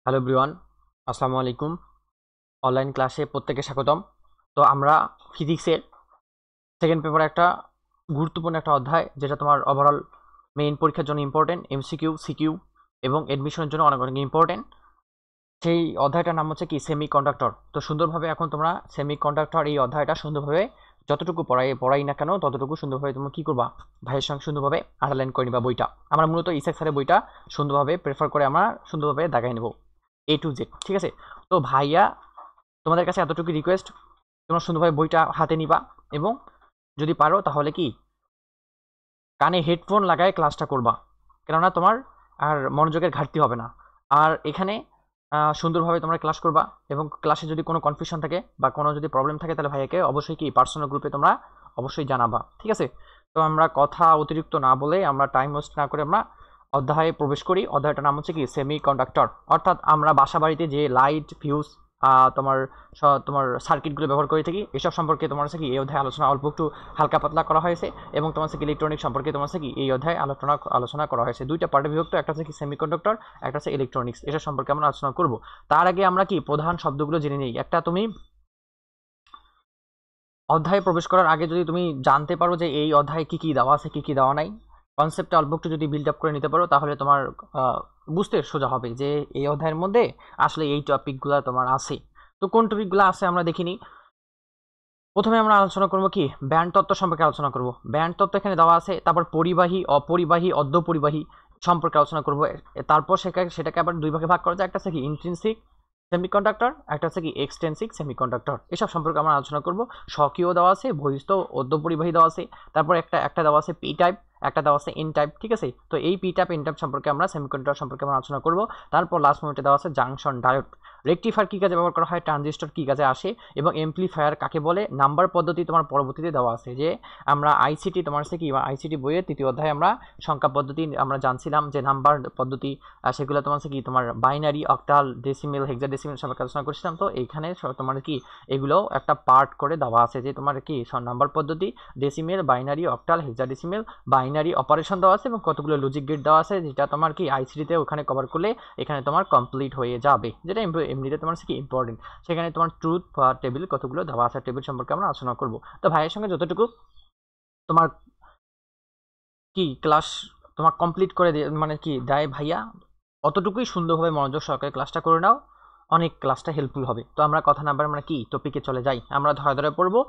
Hello everyone, আসসালামু আলাইকুম। Online ক্লাসে প্রত্যেকে স্বাগতম। তো আমরা ফিজিক্সের সেকেন্ড পেপারে একটা গুরুত্বপূর্ণ একটা অধ্যায়, যেটা তোমার ওভারঅল মেইন পরীক্ষার জন্য ইম্পর্টেন্ট, এমসিকিউ, সিকিউ এবং এডমিশনের জন্য অনেক অনেক ইম্পর্টেন্ট। সেই অধ্যায়টার নাম হচ্ছে কি সেমি কন্ডাক্টর। তো সুন্দরভাবে এখন তোমরা সেমি কন্ডাক্টর এই অধ্যায়টা সুন্দরভাবে যতটুকু পড়াই না কেন ততটুকু সুন্দরভাবে তোমরা কি করবা, ভাইয়ের সঙ্গে সুন্দরভাবে আন্ডারলাইন করে নিবা বইটা। আমরা মূলত ইসাক স্যারের বইটা সুন্দরভাবে প্রেফার করে আমরা সুন্দরভাবে দেখাই নেব A to Z, ঠিক আছে? তো ভাইয়া তোমাদের কাছে এতটুকু রিকোয়েস্ট, তোমরা সুন্দরভাবে বইটা হাতে নিবা এবং যদি পারো তাহলে কি কানে হেডফোন লাগায় ক্লাসটা করবা, কেননা তোমার আর মনোযোগের ঘাটতি হবে না। আর এখানে সুন্দরভাবে তোমরা ক্লাস করবা এবং ক্লাসে যদি কোনো কনফিউশন থাকে বা কোনো যদি প্রবলেম থাকে তাহলে ভাইয়াকে অবশ্যই কি পার্সোনাল গ্রুপে তোমরা অবশ্যই জানাবা, ঠিক আছে? তো আমরা কথা অতিরিক্ত না বলে, আমরা টাইম ওয়েস্ট না করে আমরা অধ্যায়ে প্রবেশ করি। অধ্যায়টার নাম হচ্ছে কি সেমি কন্ডাক্টর। অর্থাৎ আমরা বাসা বাড়িতে যে লাইট ফিউজ তোমার তোমার সার্কিটগুলো ব্যবহার করে থাকি, এসব সম্পর্কে তোমার হচ্ছে কি এই অধ্যায়ে আলোচনা অল্প একটু হালকা পাতলা করা হয়েছে। এবং তোমার হচ্ছে কি ইলেকট্রনিক সম্পর্কে তোমার হচ্ছে কি এই অধ্যায়ে আলোচনা করা হয়েছে। দুইটা পার্টে বিভক্ত, একটা হচ্ছে কি সেমিকন্ডাক্টর, একটা হচ্ছে ইলেকট্রনিক্স। এসব সম্পর্কে আমরা আলোচনা করব। তার আগে আমরা কি প্রধান শব্দগুলো জেনে নিই। একটা, তুমি অধ্যায়ে প্রবেশ করার আগে যদি তুমি জানতে পারো যে এই অধ্যায়ে কি কি দেওয়া আছে, কি কি দেওয়া নাই, কনসেপ্টটা অল্প একটু যদি বিল্ড আপ করে নিতে পারো, তাহলে তোমার বুঝতে সোজা হবে যে এই অধ্যায়ের মধ্যে আসলে এই টপিকগুলো তোমার আছে। তো কোন টপিকগুলো আছে আমরা দেখিনি। প্রথমে আমরা আলোচনা করবো কি ব্যান্ড তত্ত্ব সম্পর্কে আলোচনা করব। ব্যান্ড তত্ত্ব এখানে দেওয়া আছে। তারপর পরিবাহী, অপরিবাহী, অর্ধপরিবাহী সম্পর্কে আলোচনা করব। তারপর সেটাকে আবার দুই ভাগে ভাগ করা যায়। একটা হচ্ছে কি ইন্ট্রিনসিক সেমিকন্ডাক্টর, একটা হচ্ছে কি এক্সটেন্সিক সেমিকন্ডাক্টর। এসব সম্পর্কে আমরা আলোচনা করব। স্বকীয় দেওয়া আছে, বহিস্থ অর্ধপরিবাহী দেওয়া আছে। তারপর একটা দেওয়া আছে পি টাইপ, একটা দেওয়া আছে এন টাইপ, ঠিক আছে? তো এই পি টাইপ এন টাইপ সম্পর্কে আমরা সেমিকন্ডাক্টর সম্পর্কে আমরা আলোচনা করব। তারপর লাস্ট মোমেন্টে দেওয়া আছে জাংশন ডায়োড। রেকটিফায়ার কি কাজে ব্যবহার করা হয়, ট্রানজিস্টর কি কাজে আসে এবং এমপ্লিফায়ার কাকে বলে। নাম্বার পদ্ধতি তোমার পরবর্তীতে দেওয়া আছে। যে আমরা আইসিটি তোমার হচ্ছে কি আইসিটি বইয়ের তৃতীয় অধ্যায়ে আমরা সংখ্যা পদ্ধতি আমরা জানছিলাম যে নাম্বার পদ্ধতি, সেগুলো তোমার হচ্ছে কি তোমার বাইনারি, অক্টাল, ডেসিমেল, হেক্সাডেসিমেল সম্পর্কে আলোচনা করছিলাম। তো এইখানে তোমার কি এগুলো একটা পার্ট করে দেওয়া আছে যে তোমার কি নাম্বার পদ্ধতি, decimal, binary, octal, hexadecimal, binary operation দেওয়া আছে এবং কতগুলো লজিক গেট দেওয়া আছে, যেটা তোমার কি আইসিটিতে ওখানে কভার করলে এখানে তোমার কমপ্লিট হয়ে যাবে, যেটা এমনিতে তোমার কি ইম্পর্টেন্ট। সেখানে তোমার ট্রুথ বা টেবিল কতগুলো দেওয়া আছে, টেবিল সম্পর্কে আমরা আলোচনা করব। তো ভাইয়ের সঙ্গে যতটুকু তোমার কি ক্লাস তোমার কমপ্লিট করে মানে কি দেয় ভাইয়া, অতটুকুই সুন্দরভাবে মনোযোগ সহকারে ক্লাসটা করে নাও, অনেক ক্লাসটা হেল্পফুল হবে। তো আমরা কথা না বলে আমরা কি টপিকে চলে যাই, আমরা ধরে ধরে পড়বো।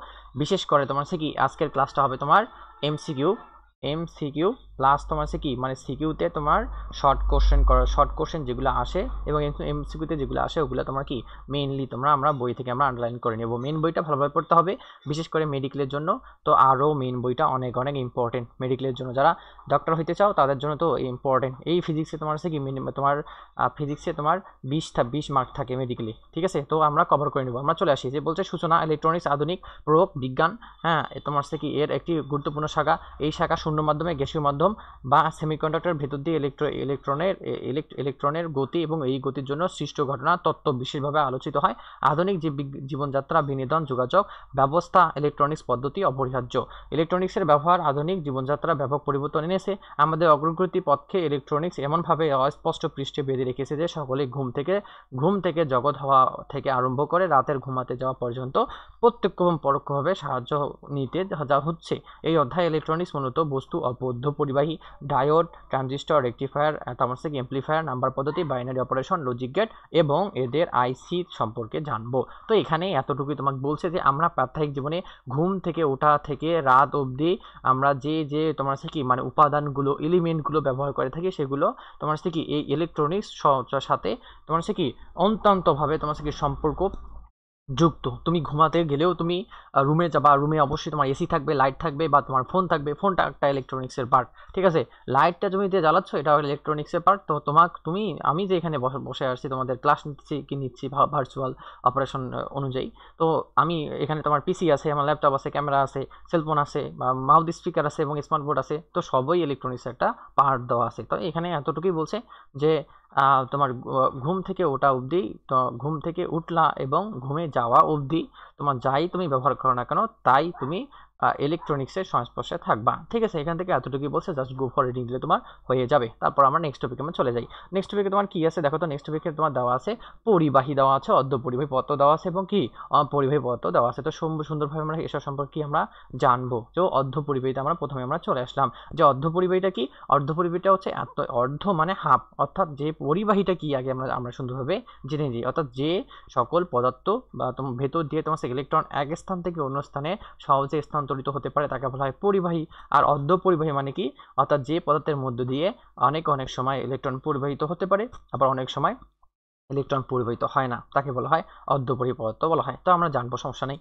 বিশেষ করে তোমার হচ্ছে কি আজকের ক্লাসটা হবে তোমার এমসিকিউ। এমসিকিউ প্লাস তোমার হচ্ছে কি মানে সিকিউতে তোমার শর্ট কোশ্চেন যেগুলো আসে এবং এমসিকিউতে যেগুলো আসে ওগুলো তোমার কি মেইনলি আমরা বই থেকে আমরা আন্ডারলাইন করে নেব। মেইন বইটা ভালোভাবে পড়তে হবে, বিশেষ করে মেডিকেলের জন্য। তো আরও মেইন বইটা অনেক অনেক ইম্পর্টেন্ট মেডিকেলের জন্য। যারা ডক্টর হইতে চাও তাদের জন্য তো ইম্পর্টেন্ট। এই ফিজিক্সে তোমার হচ্ছে কি মিনিমাম তোমার ফিজিক্সে তোমার 20 মার্ক থাকে মেডিকেলে, ঠিক আছে? তো আমরা কভার করে নেব। আমরা চলে আসি যে বলছে সূচনা ইলেকট্রনিক্স আধুনিক প্রয়োগ বিজ্ঞান। হ্যাঁ, তোমার হচ্ছে কি এর একটি গুরুত্বপূর্ণ শাখা। এই শাখা শূন্য মাধ্যমে, গ্যাসীয় মাধ্যম বা সেমিকন্ডাক্টর ভেতর দিয়ে ইলেকট্রনের গতি এবং এই গতির জন্য সৃষ্ট ঘটনা তত্ত্ব বিশেষভাবে আলোচিত হয়। আধুনিক জীবনযাত্রা, বিনোদন, যোগাযোগ ব্যবস্থা ইলেকট্রনিক্স পদ্ধতি অপরিহার্য। ইলেকট্রনিক্সের ব্যবহার আধুনিক জীবনযাত্রা ব্যাপক পরিবর্তন এনেছে। আমাদের অগ্রগতি পথে ইলেকট্রনিক্স এমনভাবে অস্পষ্ট পৃষ্ঠে বেঁধে রেখেছে যে সকলে ঘুম থেকে জগৎ হওয়া থেকে আরম্ভ করে রাতের ঘুমাতে যাওয়া পর্যন্ত প্রত্যক্ষ এবং পরোক্ষভাবে সাহায্য নিতে যা হচ্ছে। এই অধ্যায়ে ইলেকট্রনিক্স মূলত বস্তু, অবদ্ধ পরিবাহী, ডায়োড, ট্রানজিস্টর, রেকটিফায়ার, তামাসিক এমপ্লিফায়ার, নাম্বার পদ্ধতি, বাইনারি অপারেশন, লজিক গেট এবং এদের আইসি সম্পর্কে জানবো। তো এখানে এতটুকুই তোমাকে বলছে যে আমরা প্রাত্যহিক জীবনে ঘুম থেকে ওঠা থেকে রাত অবধি আমরা যে তোমার হচ্ছে কি মানে উপাদানগুলো, এলিমেন্টগুলো ব্যবহার করে থাকি, সেগুলো তোমার হচ্ছে কি এই ইলেকট্রনিক্স সাথে তোমার হচ্ছে কি অত্যন্তভাবে তোমার হচ্ছে কি সম্পর্ক যুক্ত। তুমি ঘুমাতে গেলেও তুমি রুমে যাবা, রুমে অবশ্যই তোমার এসি থাকবে, লাইট থাকবে বা তোমার ফোন থাকবে। ফোনটা একটা ইলেকট্রনিক্সের পার্ট, ঠিক আছে? লাইটটা তুমি যে জ্বালাচ্ছ এটা ইলেকট্রনিক্সের পার্ট। তো আমি যে এখানে বসে আসছি তোমাদের ক্লাস নিচ্ছি ভার্চুয়াল অপারেশন অনুযায়ী। তো আমি এখানে তোমার পিসি আছে, আমার ল্যাপটপ আছে, ক্যামেরা আছে, সেলফোন আছে, বা মাউথ স্পিকার আছে এবং স্মার্ট বোর্ড আছে। তো সবই ইলেকট্রনিক্সের একটা পার্ট দেওয়া আছে। তো এখানে এতটুকুই বলছে যে তোমার ঘুম থেকে ওঠা অবধি, তো ঘুম থেকে উঠলা এবং ঘুমে যাওয়া অবধি তোমার যাই তুমি ব্যবহার করো না কেন তাই তুমি ইলেকট্রনিক্সের সংস্পর্শে থাকবা। ঠিক আছে, এখান থেকে এতটুকুই বলছে, জাস্ট গো ফর রিডিং দিলে তোমার হয়ে যাবে। তারপর আমরা নেক্সট টপিকে আমরা চলে যাই। নেক্সট টপিকে তোমার কি আছে দেখো তো। নেক্সট টপিকে তোমার দেওয়া আছে পরিবাহী দেওয়া আছে, অর্ধ পরিবাহী পত্র দেওয়া আছে এবং কি পরিবাহী পত্র দেওয়া আছে। তো সুন্দরভাবে আমরা এসব সম্পর্কে আমরা জানবো। তো অর্ধ পরিবাহীতে আমরা প্রথমে আমরা চলে আসলাম যে অর্ধ পরিবাহীটা কি। অর্ধ পরিবাহীটা হচ্ছে অর্ধ মানে হাফ, অর্থাৎ যে পরিবাহীটা কি আগে আমরা সুন্দরভাবে জেনে নিই। অর্থাৎ যে সকল পদার্থ বা তোমার ভেতর দিয়ে তোমার ইলেকট্রন এক স্থান থেকে অন্য স্থানে সহজে স্থানান্তরিত হতে পারে তাকে বলা হয় পরিবাহী। আর অর্ধ পরিবাহী মানে কি, অর্থাৎ যে পদার্থের মধ্য দিয়ে অনেক সময় ইলেকট্রন পরিবাহিত হতে পারে, আবার অনেক সময় ইলেকট্রন পরিবাহিত হয় না, তাকে বলা হয় অর্ধ পরিবাহী পদার্থ বলা হয়। তো আমরা জানবো, সমস্যা নেই।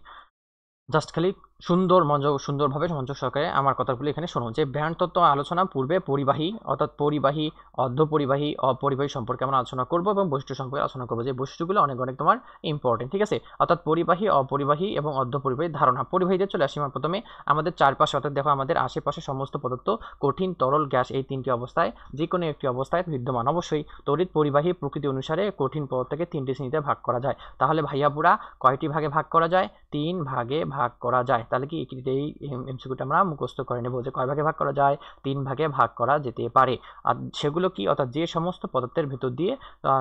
জাস্ট খালি সুন্দরভাবে মনোযোগ সহকারে আমার কথাগুলো এখানে শোনো। যে ব্যান্ড তত্ত্ব আলোচনা পূর্বে পরিবাহী অর্থাৎ পরিবাহী, অর্ধ পরিবাহী, অপরিবাহী সম্পর্কে আমরা আলোচনা করবো এবং বৈশিষ্ট্য সম্পর্কে আলোচনা করবো, যে বৈশিষ্ট্যগুলো অনেক তোমার ইম্পর্টেন্ট। ঠিক আছে, অর্থাৎ পরিবাহী, অপরিবাহী এবং অর্ধ পরিবাহী ধারণা। পরিবাহীতে চলে আসি। প্রথমে আমাদের চারপাশে, অর্থাৎ দেখো আমাদের আশেপাশে সমস্ত পদার্থ কঠিন, তরল, গ্যাস এই তিনটি অবস্থায় যে কোনো একটি অবস্থায় বিদ্যমান। অবশ্যই তড়িৎ পরিবাহী প্রকৃতি অনুসারে কঠিন পদার্থকে তিনটি শ্রেণীতে ভাগ করা যায়। তাহলে ভাইয়া পুরা কয়টি ভাগে ভাগ করা যায়? 3 ভাগে ভাগ করা যায়। তাহলে কি এই এমসিকিউটা আমরা মুখস্থ করে নেব যে কয় ভাগে ভাগ করা যায়? 3 ভাগে ভাগ করা যেতে পারে। আর সেগুলো কি, অর্থাৎ যে সমস্ত পদার্থের ভেতর দিয়ে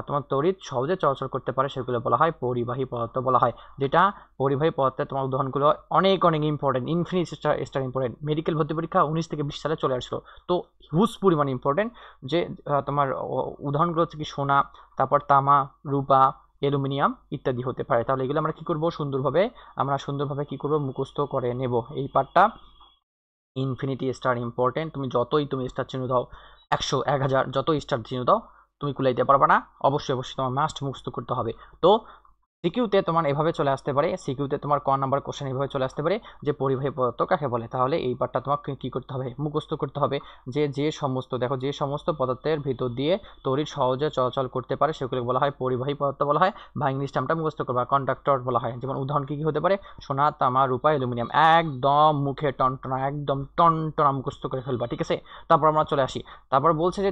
তোমার তড়িৎ সহজে চলাচল করতে পারে সেগুলো বলা হয় পরিবাহী পদার্থ বলা হয়। যেটা পরিবাহী পদার্থের তোমার উদাহরণগুলো অনেক important, infinite star important. Medical ভর্তি পরীক্ষা 19 থেকে 20 সালে চলে আসলো, তো হিউজ পরিমাণ ইম্পর্টেন্ট। যে তোমার উদাহরণগুলো হচ্ছে কি সোনা, তারপর তামা, রূপা, অ্যালুমিনিয়াম ইত্যাদি হতে পারে। তাহলে এগুলো আমরা কি করব, সুন্দরভাবে কি করব, মুখস্থ করে নেব এই পার্টটা। Infinity star important. তুমি যতই স্টার চিহ্ন দাও, 100, 1000 যতই স্টার চিহ্ন দাও, তুমি কুলাইতে পারবা না। অবশ্যই তোমার মাস্ট মুখস্থ করতে হবে। তো সিকিউতে তোমার এভাবে চলে আসতে পারে, সিকিউতে তোমার ক নাম্বার কোশ্চেন এভাবে চলে আসতে পারে যে পরিবাহী পদার্থ কাকে বলে। তাহলে এই পার্টটা তোমাকে কি করতে হবে, মুখস্থ করতে হবে। যে সমস্ত দেখো, যে সমস্ত পদার্থের ভিতর দিয়ে তড়িৎ সহজে চলাচল করতে পারে সেগুলো বলা হয় পরিবাহী পদার্থ বলা হয়, বা ইংলিশ টার্মটা মুখস্থ করবা কন্ডাক্টর বলা হয়। যেমন উদাহরণ কি হতে পারে, সোনা, তামা, রূপা, অ্যালুমিনিয়াম। একদম মুখে টনটনা, একদম টনটনা মুখস্থ করে ফেলবা। ঠিক আছে, তারপর আমরা চলে আসি। তারপর বলছে যে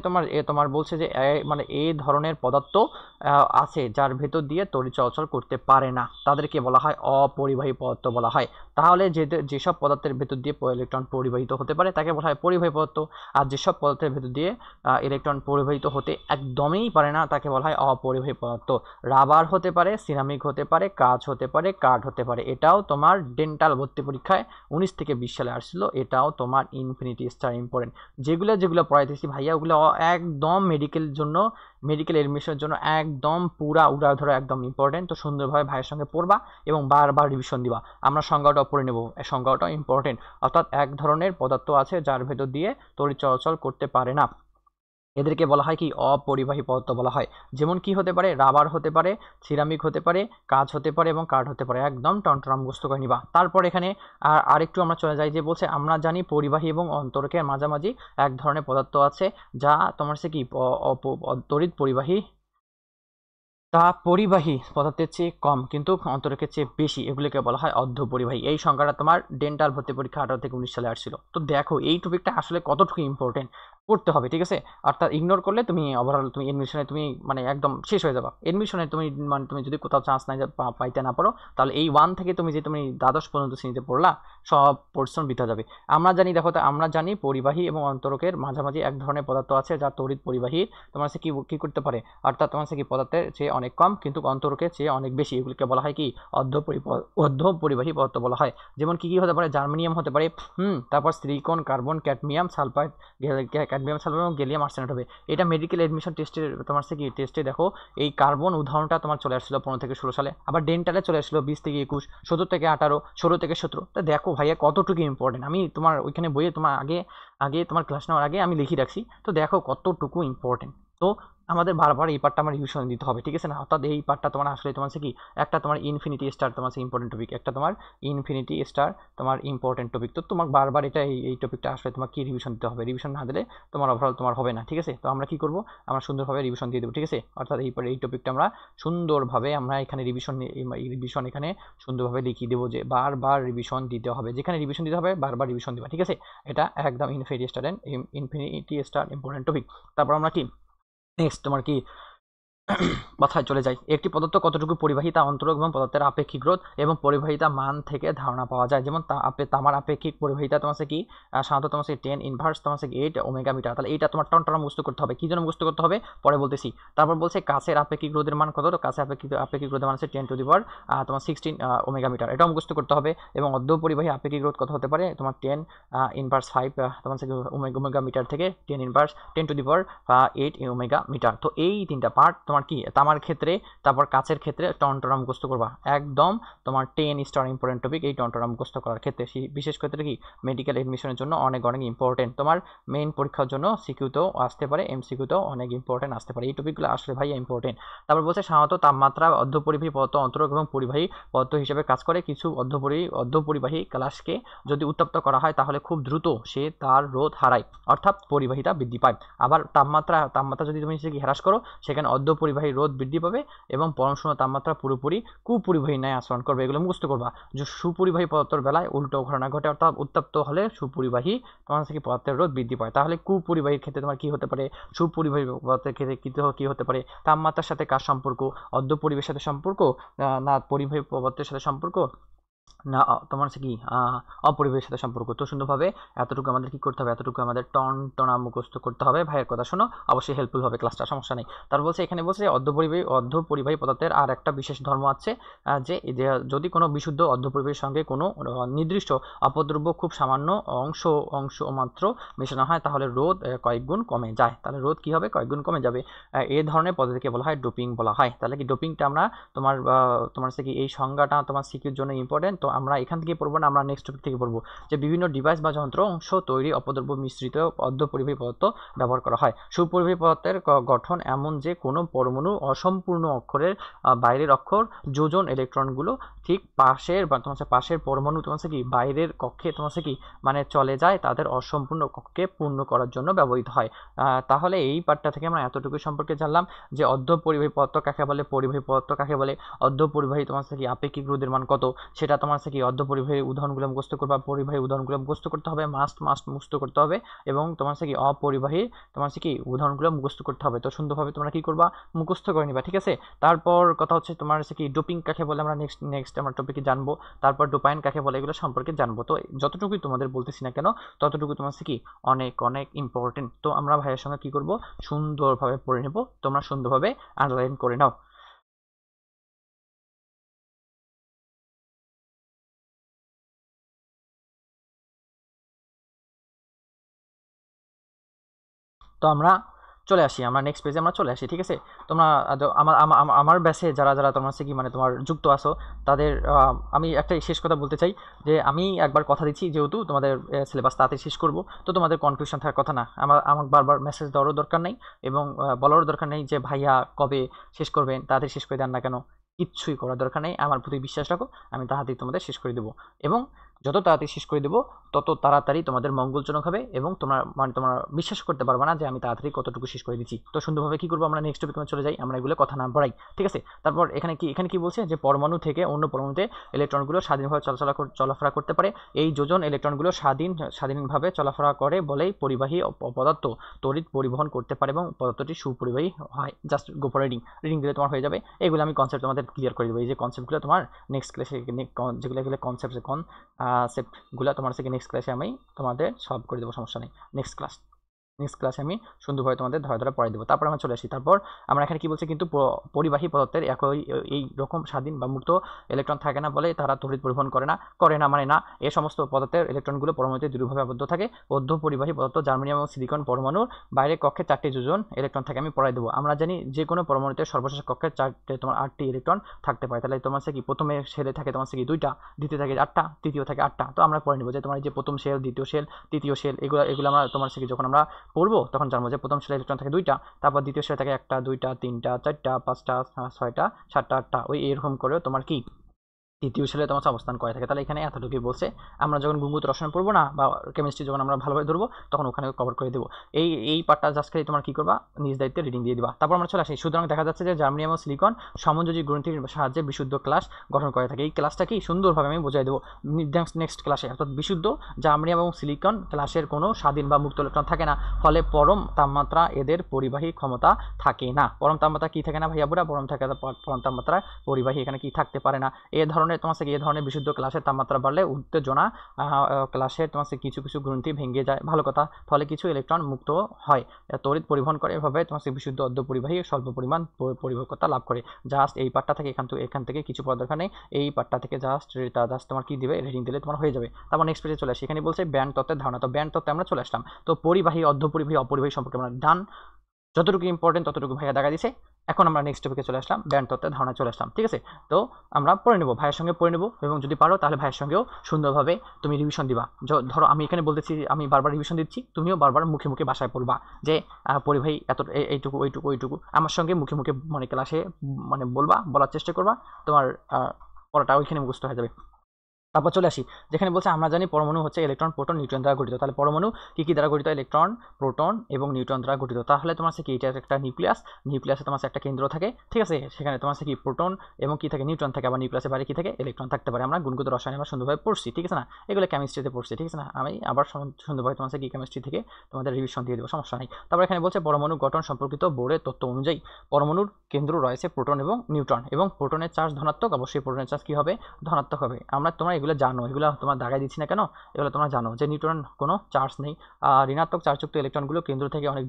তোমার বলছে যে মানে এই ধরনের পদার্থ আছে যার ভেতর দিয়ে তড়িৎ চলাচল করতে পারে না, তাদেরকে বলা হয় অপরিবাহী পদার্থ বলা হয়। তাহলে যেসব পদার্থের ভেতর দিয়ে ইলেকট্রন পরিবাহিত হতে পারে তাকে বলা হয় পরিবাহী পদার্থ। আর যেসব পদার্থের ভেতর দিয়ে ইলেকট্রন পরিবাহিত হতে একদমই পারে না তাকে বলা হয় অপরিবাহী পদার্থ। রাবার হতে পারে, সিরামিক হতে পারে, কাঁচ হতে পারে, কাঠ হতে পারে। এটাও তোমার ডেন্টাল ভর্তি পরীক্ষায় 19 থেকে 20 সালে আসছিল। এটাও তোমার ইনফিনিটি স্টার ইম্পর্টেন্ট। যেগুলো পড়াইতেছি ভাইয়া ওগুলো একদম মেডিকেল এডমিশনের জন্য একদম পুরা উড়াধরা একদম ইম্পর্টেন্ট। তো সুন্দরভাবে ভাইয়ের সঙ্গে পড়বা এবং বারবার রিভিশন দিবা। আমরা সংজ্ঞাটাও পড়ে নেব, সংজ্ঞাটাও ইম্পর্টেন্ট। অর্থাৎ এক ধরনের পদার্থ আছে যার ভেতর দিয়ে তড়িৎ চলাচল করতে পারে না, এদেরকে বলা হয় কি অপরিবাহী পদার্থ বলা হয়। যেমন কি হতে পারে, রাবার হতে পারে, সিরামিক হতে পারে, কাঁচ হতে পারে এবং কাঠ হতে পারে। একদম টনটনা মুখস্থ করে নিবা। তারপর এখানে আরেকটু আমরা চলে যাই, যে বলছে আমরা জানি পরিবাহী এবং অন্তরকের মাঝামাঝি এক ধরনের পদার্থ আছে যা তোমার সে কি তড়িৎ পরিবাহী, তা পরিবাহী পদার্থের চেয়ে কম কিন্তু অন্তরকের চেয়ে বেশি, এগুলিকে বলা হয় অর্ধ পরিবাহী। এই সংখ্যাটা তোমার ডেন্টাল ভর্তি পরীক্ষা 18 থেকে 19 সালে আসছিল। তো দেখো এই টপিকটা আসলে কতটুকু ইম্পর্টেন্ট পড়তে হবে। ঠিক আছে, অর্থাৎ ইগনোর করলে তুমি ওভারঅল তুমি এডমিশনে তুমি মানে একদম শেষ হয়ে যাবা। এডমিশনে তুমি যদি কোথাও চান্স নাই পাইতে না পারো, তাহলে এই 1 থেকে তুমি দ্বাদশ পর্যন্ত শ্রেণীতে পড়লা, সব পরিশ্রম বৃথা যাবে। আমরা জানি দেখো, আমরা জানি পরিবাহী এবং অন্তরকের মাঝামাঝি এক ধরনের পদার্থ আছে যা তড়িৎ পরিবাহী তোমার সে কি করতে পারে, অর্থাৎ তোমার সে কি পদার্থের চেয়ে অনেক কম কিন্তু অন্তরকের চেয়ে অনেক বেশি, এগুলিকে বলা হয় কি অর্ধ পরিবাহী পদার্থ বলা হয়। যেমন কি হতে পারে, জার্মেনিয়াম হতে পারে, তারপর silicon, carbon, cadmium, sulphide, cadmium, sulphide এবং গ্যালিয়াম আর্সেনেট হবে। এটা মেডিকেল এডমিশন টেস্টের তোমার সে কি টেস্টে দেখো এই কার্বন উদাহরণটা তোমার চলে আসছিল 15 থেকে 16 সালে, আবার ডেন্টালে চলে আসছিল 20 থেকে 21, 17 থেকে 18, 16 থেকে 17। তা দেখো ভাইয়া কতটুকু ইম্পর্টেন্ট, আমি তোমার ওইখানে বইয়ে তোমার আগে তোমার ক্লাস নেওয়ার আগে আমি লিখে রাখছি। তো দেখো কতটুকু ইম্পর্টেন্ট। তো আমাদের বারবার এই পার্টটা আমার রিভিশন দিতে হবে। ঠিক আছে না, অর্থাৎ এই পার্টটা তোমার আসলে তোমার কি একটা তোমার ইনফিনিটি স্টার তোমার ইম্পর্টেন্ট টপিক, একটা তোমার ইনফিনিটি স্টার তোমার ইম্পর্টেন্ট টপিক। তো তোমার বারবার এই টপিকটা আসলে তোমার কি রিভিশন দিতে হবে, রিভিশন না দিলে তোমার ওভারঅল তোমার হবে না। ঠিক আছে, তো আমরা কি করব, আমরা সুন্দরভাবে রিভিশন দিয়ে দেবো। ঠিক আছে, অর্থাৎ এই টপিকটা আমরা সুন্দরভাবে আমরা এখানে রিভিশন এখানে সুন্দরভাবে লিখিয়ে দেবো যে বারবার রিভিশন দিতে হবে, যেখানে রিভিশন দিতে হবে বারবার রিভিশন দিবা। ঠিক আছে, এটা একদম ইনফিনিটি স্টার ইম্পর্টেন্ট টপিক। তারপর আমরা কি নেক্সট তোমার কি কথায় চলে যাই, একটি পদার্থ কতটুকু পরিবাহী তা অন্তরক এবং পদার্থের আপেক্ষিক রোধ এবং পরিবাহিতা মান থেকে ধারণা পাওয়া যায়। যেমন তামার আপেক্ষিক পরিবাহিতা তোমার কি সাধারণত তোমার 10 ইনভার্স তোমার 8 ওমেগা মিটার। তাহলে এইটা তোমার টন মুখস্থ করতে হবে। কি জন্য মুখস্থ করতে হবে পরে বলতেছি। তারপর বলছে কাচের আপেক্ষিক রোধের মান কত, তো কাচের আপেক্ষিক রোধের মান হচ্ছে 10 টু দি পাওয়ার তোমার 16 ওমেগা মিটার, এটাও মুখস্থ করতে হবে। এবং অর্ধ পরিবাহী আপেক্ষিক রোধ কত হতে পারে, তোমার 10 ইনভার্স 5 তোমার ওমেগা মিটার থেকে 10 inverse 10 to the power 8 omega metre. তো এই তিনটা পার্ট তোমার কি তামার ক্ষেত্রে, তারপর কাচের ক্ষেত্রে টনটনা মুখস্থ করবা একদম। তোমার 10 স্টার ইম্পর্টেন্ট টপিক এই টনটনা মুখস্থ করার ক্ষেত্রে, বিশেষ ক্ষেত্রে কি মেডিকেল এডমিশনের জন্য অনেক অনেক ইম্পর্টেন্ট। তোমার মেইন পরীক্ষার জন্য সিকিউতেও আসতে পারে, এমসিকিউতেও অনেক ইম্পর্টেন্ট আসতে পারে। এই টপিকগুলো আসলে ভাই ইম্পর্টেন্ট। তারপর বলছে সাধারণত তাপমাত্রা অর্ধপরিবাহী পদার্থ অন্তরক এবং পরিবাহী পদার্থ হিসেবে কাজ করে। কিছু অর্ধপরিবাহী গ্লাসকে যদি উত্তপ্ত করা হয় তাহলে খুব দ্রুত সে তার রোধ হারায়, অর্থাৎ পরিবাহিতা বৃদ্ধি পায়। আবার তাপমাত্রা যদি তুমি হ্রাস করো সেখানে অর্ধপরিবাহী রোধ বৃদ্ধি পাবে এবং পরমশূন্য তাপমাত্রা পুরোপুরি কুপরিবাহী ন্যায় আচরণ করবে। এগুলো মুখস্থ করবা। যে সুপরিবাহী পদার্থের বেলায় উল্টো ঘটনা ঘটে, অর্থাৎ উত্তপ্ত হলে সুপরিবাহী তোমার কি পদার্থের রোধ বৃদ্ধি পায়। তাহলে কুপরিবাহীর ক্ষেত্রে তোমার কি হতে পারে, সুপরিবাহী পদার্থের ক্ষেত্রে কি হতে পারে, তাপমাত্রার সাথে কার সম্পর্ক, অর্ধপরিবাহীর সাথে সম্পর্ক না পরিবাহী পদার্থের সাথে সম্পর্ক না তোমার হচ্ছে কি অপরিবাহীর সাথে সম্পর্ক। তো সুন্দরভাবে এতটুকু আমাদের কি করতে হবে, এতটুকু আমাদের টনা মুখস্থ করতে হবে। ভাইয়ের কথা শোনো, অবশ্যই হেল্পফুল হবে ক্লাসটা, সমস্যা নেই। তারপর বলছে এখানে বলছে অর্ধপরিবাহী পদার্থের আর একটা বিশেষ ধর্ম আছে, যে যদি কোনো বিশুদ্ধ অর্ধপরিবাহীর সঙ্গে কোনো নির্দিষ্ট অপদ্রব্য খুব সামান্য অংশ মাত্র মেশানো হয় তাহলে রোধ কয়েক গুণ কমে যায়। তাহলে রোধ কি হবে, কয়েক গুণ কমে যাবে। এই ধরনের পদ্ধতিকে বলা হয় ডোপিং বলা হয়। তাহলে কি ডোপিংটা আমরা তোমার হচ্ছে কি এই সংজ্ঞাটা তোমার সিকিউর জন্য ইম্পর্টেন্ট। তো আমরা এখান থেকে পড়বো না, আমরা নেক্সট টপিক থেকে পড়বো যে বিভিন্ন ডিভাইস বা যন্ত্র অংশ তৈরি অপদ্রব্য মিশ্রিত অর্ধপরিবাহী পদার্থ ব্যবহার করা হয়। সুপরিবাহী পদার্থের গঠন এমন যে কোনো পরমাণু অসম্পূর্ণ অক্ষরের বাইরের অক্ষর যোজন ইলেকট্রনগুলো ঠিক পাশের পরমাণু তোমার কি বাইরের কক্ষে তোমার কি মানে চলে যায়, তাদের অসম্পূর্ণ কক্ষে পূর্ণ করার জন্য ব্যবহৃত হয়। তাহলে এই পার্টটা থেকে আমরা এতটুকু সম্পর্কে জানলাম যে অর্ধপরিবাহী পদার্থ কাকে বলে, পরিবাহী পদার্থ কাকে বলে, অর্ধপরিবাহী তোমার কি আপেক্ষিক রোধের মান কত সেটা তোমার কি অর্ধপরিবাহী উদাহরণগুলো মুখস্থ করবা, পরিবাহী উদাহরণগুলো মুখস্থ করতে হবে, মাস্ট মুখস্থ করতে হবে। এবং তোমার কি অপরিবাহী তোমার কি উদাহরণগুলো মুখস্থ করতে হবে। তো সুন্দরভাবে তোমরা কি করবা, মুখস্থ করে নিবা, ঠিক আছে। তারপর কথা হচ্ছে তোমার কি ডোপিং কাকে বলে আমরা নেক্সট আমরা টপিকে জানবো। তারপর ডোপাইন কাকে বলে এগুলো সম্পর্কে জানবো। তো যতটুকুই তোমাদের বলতেছি না কেন ততটুকু তোমার কি অনেক অনেক ইম্পর্টেন্ট। তো আমরা ভাইয়ের সঙ্গে কি করব, সুন্দরভাবে পড়ে নেব, তোমরা সুন্দরভাবে আন্ডারলাইন করে নাও। তো আমরা চলে আসি, আমরা নেক্সট পেজে আমরা চলে আসি, ঠিক আছে। তোমরা আমার ব্যাচে যারা যারা তোমার হচ্ছে কি মানে তোমার যুক্ত আছো তাদের আমি একটা শেষ কথা বলতে চাই যে আমি একবার কথা দিচ্ছি, যেহেতু তোমাদের সিলেবাস তাড়াতাড়ি শেষ করব, তো তোমাদের কনফিউশন থাকার কথা না। আমাকে বারবার মেসেজ দেওয়ারও দরকার নেই এবং বলারও দরকার নেই যে ভাইয়া কবে শেষ করবেন, তাড়াতাড়ি শেষ করে দেন না কেন, কিচ্ছুই করার দরকার নেই। আমার প্রতি বিশ্বাস রাখো, আমি তাড়াতাড়ি তোমাদের শেষ করে দেবো এবং যত তাড়াতাড়ি শেষ করে দেবো তত তাড়াতাড়ি তোমাদের মঙ্গলজনক হবে এবং তোমরা বিশ্বাস করতে পারবে না যে আমি তাড়াতাড়ি কতটুকু শেষ করে দিচ্ছি। তো সুন্দরভাবে কি করবো, আমরা নেক্সট টপিকে চলে যাই, আমরা এগুলো কথা না বাড়াই, ঠিক আছে। তারপর এখানে কি বলছে যে পরমাণু থেকে অন্য পরমাণুতে ইলেকট্রনগুলো স্বাধীনভাবে চলাফেরা করতে পারে। এই যোজন ইলেকট্রনগুলো স্বাধীনভাবে চলাফেরা করে বলেই পরিবাহী পদার্থ তড়িৎ পরিবহন করতে পারে এবং পদার্থটি সুপরিবাহী হয়। জাস্ট গো ফর রিডিং দিলে তোমার হয়ে যাবে। এগুলো আমি কনসেপ্ট তোমাদের ক্লিয়ার করে দেবো। এই যে কনসেপ্টগুলো তোমার নেক্সট ক্লাসে যেগুলো কনসেপ্টগুলো তোমার নেক্সট ক্লাসে আমি তোমাদের সলভ করে দেবো, সমস্যা নেই। নেক্সট ক্লাসে আমি সুন্দরভাবে তোমাদের ধরে ধরে পড়াই দেবো। তারপর আমরা চলে আসি। তারপর আমরা এখানে কি বলছি, কিন্তু পরিবাহী পদার্থের এই রকম স্বাধীন বা মুক্ত ইলেকট্রন থাকে না বলে তারা তড়িৎ পরিবহন করে না মানে না। এই সমস্ত পদার্থের ইলেকট্রনগুলো পরমাণুতে দৃঢ়ভাবে আবদ্ধ থাকে। পরিবাহী পদার্থ জার্মেনিয়াম এবং সিলিকন পরমাণুর বাইরের কক্ষে 4টি যোজন ইলেকট্রন থাকে, আমি পড়াই দেবো। আমরা জানি যে কোনো পরমাণুতে সর্বশেষ কক্ষে তোমার 8টি ইলেকট্রন থাকতে পারে। তাহলে তোমার কি প্রথমে শেলে থাকে তোমার কি 2টা, দ্বিতীয় থাকে 8টা, তৃতীয় থাকে 8টা। তো আমরা পড়ে নেবো যে তোমার যে প্রথম শেল, দ্বিতীয় শেল, তৃতীয় শেল, এগুলো আমরা তোমার কি যখন আমরা পড়বো তখন জানবো যে প্রথম শেলে ইলেকট্রন থাকে 2টা, তারপর দ্বিতীয় শেলে থাকে 1টা, 2টা, 3টা, 4টা, 5টা, 6টা, 7টা, 8টা, ওই এরকম করেও তোমার কি তৃতীয় সালে তোমার অবস্থান করে থাকে। তাহলে এখানে এতটুকুই বলছে। আমরা যখন গুণগত রসায়ন পড়বো না বা কেমিস্ট্রি যখন আমরা ভালোভাবে ধরবো তখন ওখানে কভার করে দেবো। এই পার্টটা জাস্ট খালি তোমার কি করবা, নিজ দায়িত্বে রিডিং দিয়ে দিবা। তারপর আমরা চলে আসি। সুতরাং দেখা যাচ্ছে যে জার্মানিয়াম ও সিলিকন সমযোজী গ্রন্থির সাহায্যে বিশুদ্ধ ক্লাস গঠন করে থাকে। এই ক্লাসটা কি সুন্দরভাবে আমি বোঝাই দেবো নেক্সট ক্লাসে। অর্থাৎ বিশুদ্ধ জার্মানিয়াম এবং সিলিকন ক্লাসের কোনো স্বাধীন বা মুক্ত ইলেকট্রন থাকে না, ফলে পরম তাপমাত্রা এদের পরিবাহী ক্ষমতা থাকে না। পরম তাপমাত্রা কি থাকে না ভাইয়া বুড়া? পরম তাপমাত্রা পরিবাহী এখানে কি থাকতে পারে না। এ ধরনের তোমার এই ধরনের বিশুদ্ধ ক্লাসের তাপমাত্রা বাড়লে উত্তেজনা ক্লাসের তোমার কিছু কিছু গ্রন্থি ভেঙে যায়, ভালো কথা, ফলে কিছু ইলেকট্রন মুক্ত হয়, তড়িৎ পরিবহন করে, এভাবে তোমার বিশুদ্ধ অর্ধপরিবাহী স্বল্প পরিমাণ পরিবাহকতা লাভ করে। জাস্ট এই পার্টটা থেকে এখান থেকে কিছু পড়ার দরকার নেই। এই পার্টটা থেকে জাস্ট তোমার কি দিবে, রিডিং দিলে তোমার হয়ে যাবে। তারপর নেক্সট পেজে চলে আসি। এখানে বলছে ব্যান্ড তত্ত্বের ধারণা। তো ব্যান্ড তত্ত্বে আমরা চলে আসলাম। তো পরিবাহী, অর্ধপরিবাহী, অপরিবাহী সম্পর্কে আমরা ডান, যতটুকু ইম্পর্টেন্ট ততটুকু ভাইয়া দেখা দিছে। এখন আমরা নেক্সট টপিকে চলে আসলাম, ব্যান্ড তত্ত্বের ধারণা চলে আসলাম। ঠিক আছে, তো আমরা পড়ে নেব, ভাইয়ের সঙ্গে পড়ে নেব, এবং যদি পারো তাহলে ভাইয়ের সঙ্গেও সুন্দরভাবে তুমি রিভিশন দিবা। ধরো আমি এখানে বলতেছি, আমি বারবার রিভিশন দিচ্ছি, তুমিও বারবার মুখে মুখে বাসায় পড়বা যে পরিবাহী এত, এইটুকু ওইটুকু ওইটুকু আমার সঙ্গে মুখে মুখে মানে ক্লাসে মানে বলবা, বলার চেষ্টা করবা, তোমার পড়াটা ওইখানে মুখস্থ হয়ে যাবে। তারপর চলে আসি, যেখানে বলছে আমরা জানি পরমাণু হচ্ছে ইলেকট্রন, প্রোটন, নিউট্রন দ্বারা গঠিত। তাহলে পরমাণু কি কি দ্বারা গঠিত? ইলেকট্রন, প্রোটন এবং নিউট্রন দ্বারা গঠিত। তাহলে তোমার কি এটা একটা নিউক্লিয়াসে তোমার একটা কেন্দ্র থাকে, ঠিক আছে, সেখানে তোমার কি প্রোটন এবং কি থাকে, নিউট্রন থাকে, আবার নিউক্লিয়াসের বাইরে কি থাকে, ইলেকট্রন থাকতে পারে। আমরা গুণগত রসায়নে আমরা সুন্দরভাবে পড়ছি, ঠিক আছে না, এগুলো কেমিস্ট্রিতে পড়ছি, ঠিক আছে না, আমি আবার সুন্দরভাবে তোমার কি কেমিস্ট্রি থেকে তোমাদের রিভিশন দিয়ে দেবো, সমস্যা নেই। তারপর এখানে বলছে পরমাণু গঠন সম্পর্কিত বোরের তত্ত্ব অনুযায়ী পরমাণুর কেন্দ্র রয়েছে প্রোটন এবং নিউট্রন, এবং প্রোটনের চার্জ ধনাত্মক, অবশ্যই প্রোটনের চার্জ কি হবে, ধনাত্মক হবে। তোমরা এগুলো জানো, এগুলো তোমার দাগাই দিচ্ছি না কেন, এগুলো তোমরা জানো যে নিউট্রন কোনো চার্জ নেই। ঋণাত্মক চার্জযুক্ত ইলেকট্রনগুলো কেন্দ্র থেকে অনেক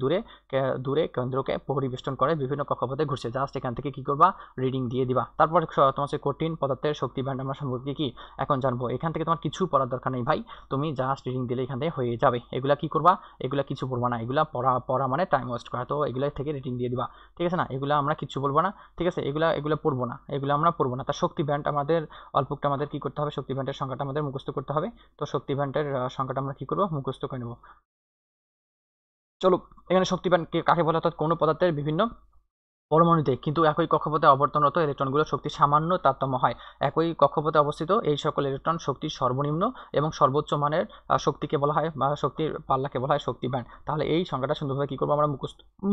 দূরে কেন্দ্রকে পরিবেষ্টন করে বিভিন্ন কক্ষপথে ঘুরছে। জাস্ট এখান থেকে কি করবা, রিডিং দিয়ে দিবা। তারপর তোমার কঠিন পদার্থের শক্তি ব্যান্ড আমরা সম্পর্কে কি এখন জানবো। এখান থেকে তোমার কিছু পড়ার দরকার নেই ভাই, তুমি জাস্ট রিডিং দিলে এখান থেকে হয়ে যাবে। এগুলা কি করবা, এগুলা কিছু পড়বা না, এগুলা পড়া মানে টাইম ওয়েস্ট করা, তো এগুলা থেকে রিডিং দিয়ে দিবা, ঠিক আছে না, এগুলা আমরা কিছু বলবো না, ঠিক আছে, এগুলা পড়বো না, এগুলো আমরা পড়বো না। তার শক্তি ব্যান্ড আমাদের অল্পটা আমাদের কি করতে হবে, শক্তি ব্যান্ডের সংখ্যাটা আমাদের মুখস্থ করতে হবে। তো শক্তি ব্যান্ডের সংখ্যাটা আমরা কি করবো, মুখস্থ করে নেব। চলো, এখানে শক্তি ব্যান্ড কাকে বলে? অর্থাৎ কোনো পদার্থের বিভিন্ন পরমাণুতে কিন্তু একই কক্ষপথে অবর্তনরত ইলেকট্রনগুলোর শক্তি সামান্য তারতম্য হয়। একই কক্ষপথে অবস্থিত এই সকল ইলেকট্রন শক্তির সর্বনিম্ন এবং সর্বোচ্চ মানের শক্তিকে বলা হয়, বা শক্তির পাল্লাকে বলা হয় শক্তি ব্যান্ড। তাহলে এই সংখ্যাটা সুন্দরভাবে কি করবো, আমরা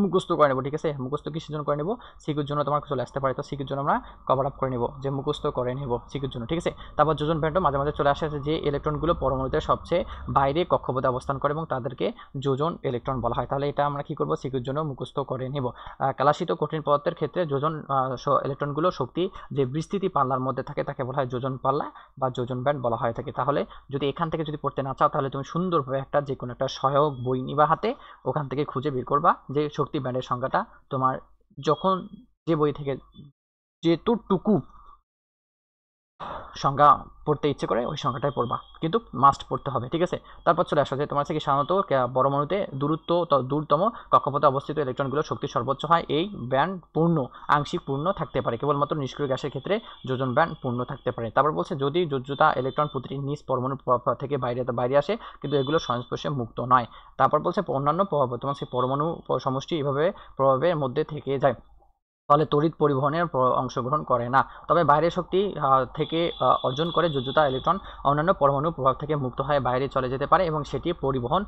মুখস্থ করে নেবো, ঠিক আছে। মুখস্থ কিসের জন্য করে নেবো, সিকিউর জন্য তোমার চলে আসতে পারে, তো সিকিউর জন্য আমরা কভার আপ করে নেবো, যে মুখস্থ করে নেবো সিকিউর জন্য, ঠিক আছে। তারপর যোজন ব্যান্ডও মাঝে মাঝে চলে আসে, যে ইলেকট্রনগুলো পরমাণুতে সবচেয়ে বাইরে কক্ষপথে অবস্থান করে এবং তাদেরকে যোজন ইলেকট্রন বলা হয়। তাহলে এটা আমরা কি করবো, সিকিউর জন্য মুখস্থ করে নেব। কালাসিত কঠিন পদার্থের ক্ষেত্রে যোজন ইলেকট্রনগুলো শক্তি যে বিস্তৃতি পাল্লার মধ্যে থাকে তাকে বলা হয় যোজন পাল্লা বা যোজন ব্যান্ড বলা হয়ে থাকে। তাহলে যদি এখান থেকে যদি পড়তে না চাও, তাহলে তুমি সুন্দরভাবে যে কোনো একটা সহায়ক বই নিবা হাতে, ওখান থেকে খুঁজে বের করবা যে শক্তি ব্যান্ডের সংখ্যাটা তোমার যখন যে বই থেকে যেটুকু সংখ্যা পড়তে ইচ্ছে করে ওই সংখ্যাটাই পড়বা, কিন্তু মাস্ট পড়তে হবে, ঠিক আছে। তারপর চলে আসা যে তোমার থেকে সাধারণত পরমাণুতে দূরতম কক্ষপথে অবস্থিত ইলেকট্রনগুলো শক্তি সর্বোচ্চ হয়। এই ব্যান্ড পূর্ণ, আংশিক পূর্ণ থাকতে পারে, কেবলমাত্র নিষ্ক্রিয় গ্যাসের ক্ষেত্রে যোজন ব্যান্ড পূর্ণ থাকতে পারে। তারপর বলছে যদি যোজ্যতা ইলেকট্রন প্রতিটি নিজ পরমাণু থেকে বাইরে আসে, কিন্তু এগুলো সংস্পর্শে মুক্ত নয়। তারপর বলছে অন্যান্য প্রভাব, তোমার সেই পরমাণু সমষ্টি এভাবে প্রভাবের মধ্যে থেকে যায়, ফলে তড়িৎ পরিবহনের অংশগ্রহণ করে না। তবে বাইরের শক্তি থেকে অর্জন করে যোজ্যতা ইলেকট্রন অন্যান্য পরমাণুর প্রভাব থেকে মুক্ত হয়ে বাইরে চলে যেতে পারে এবং সেটি পরিবহন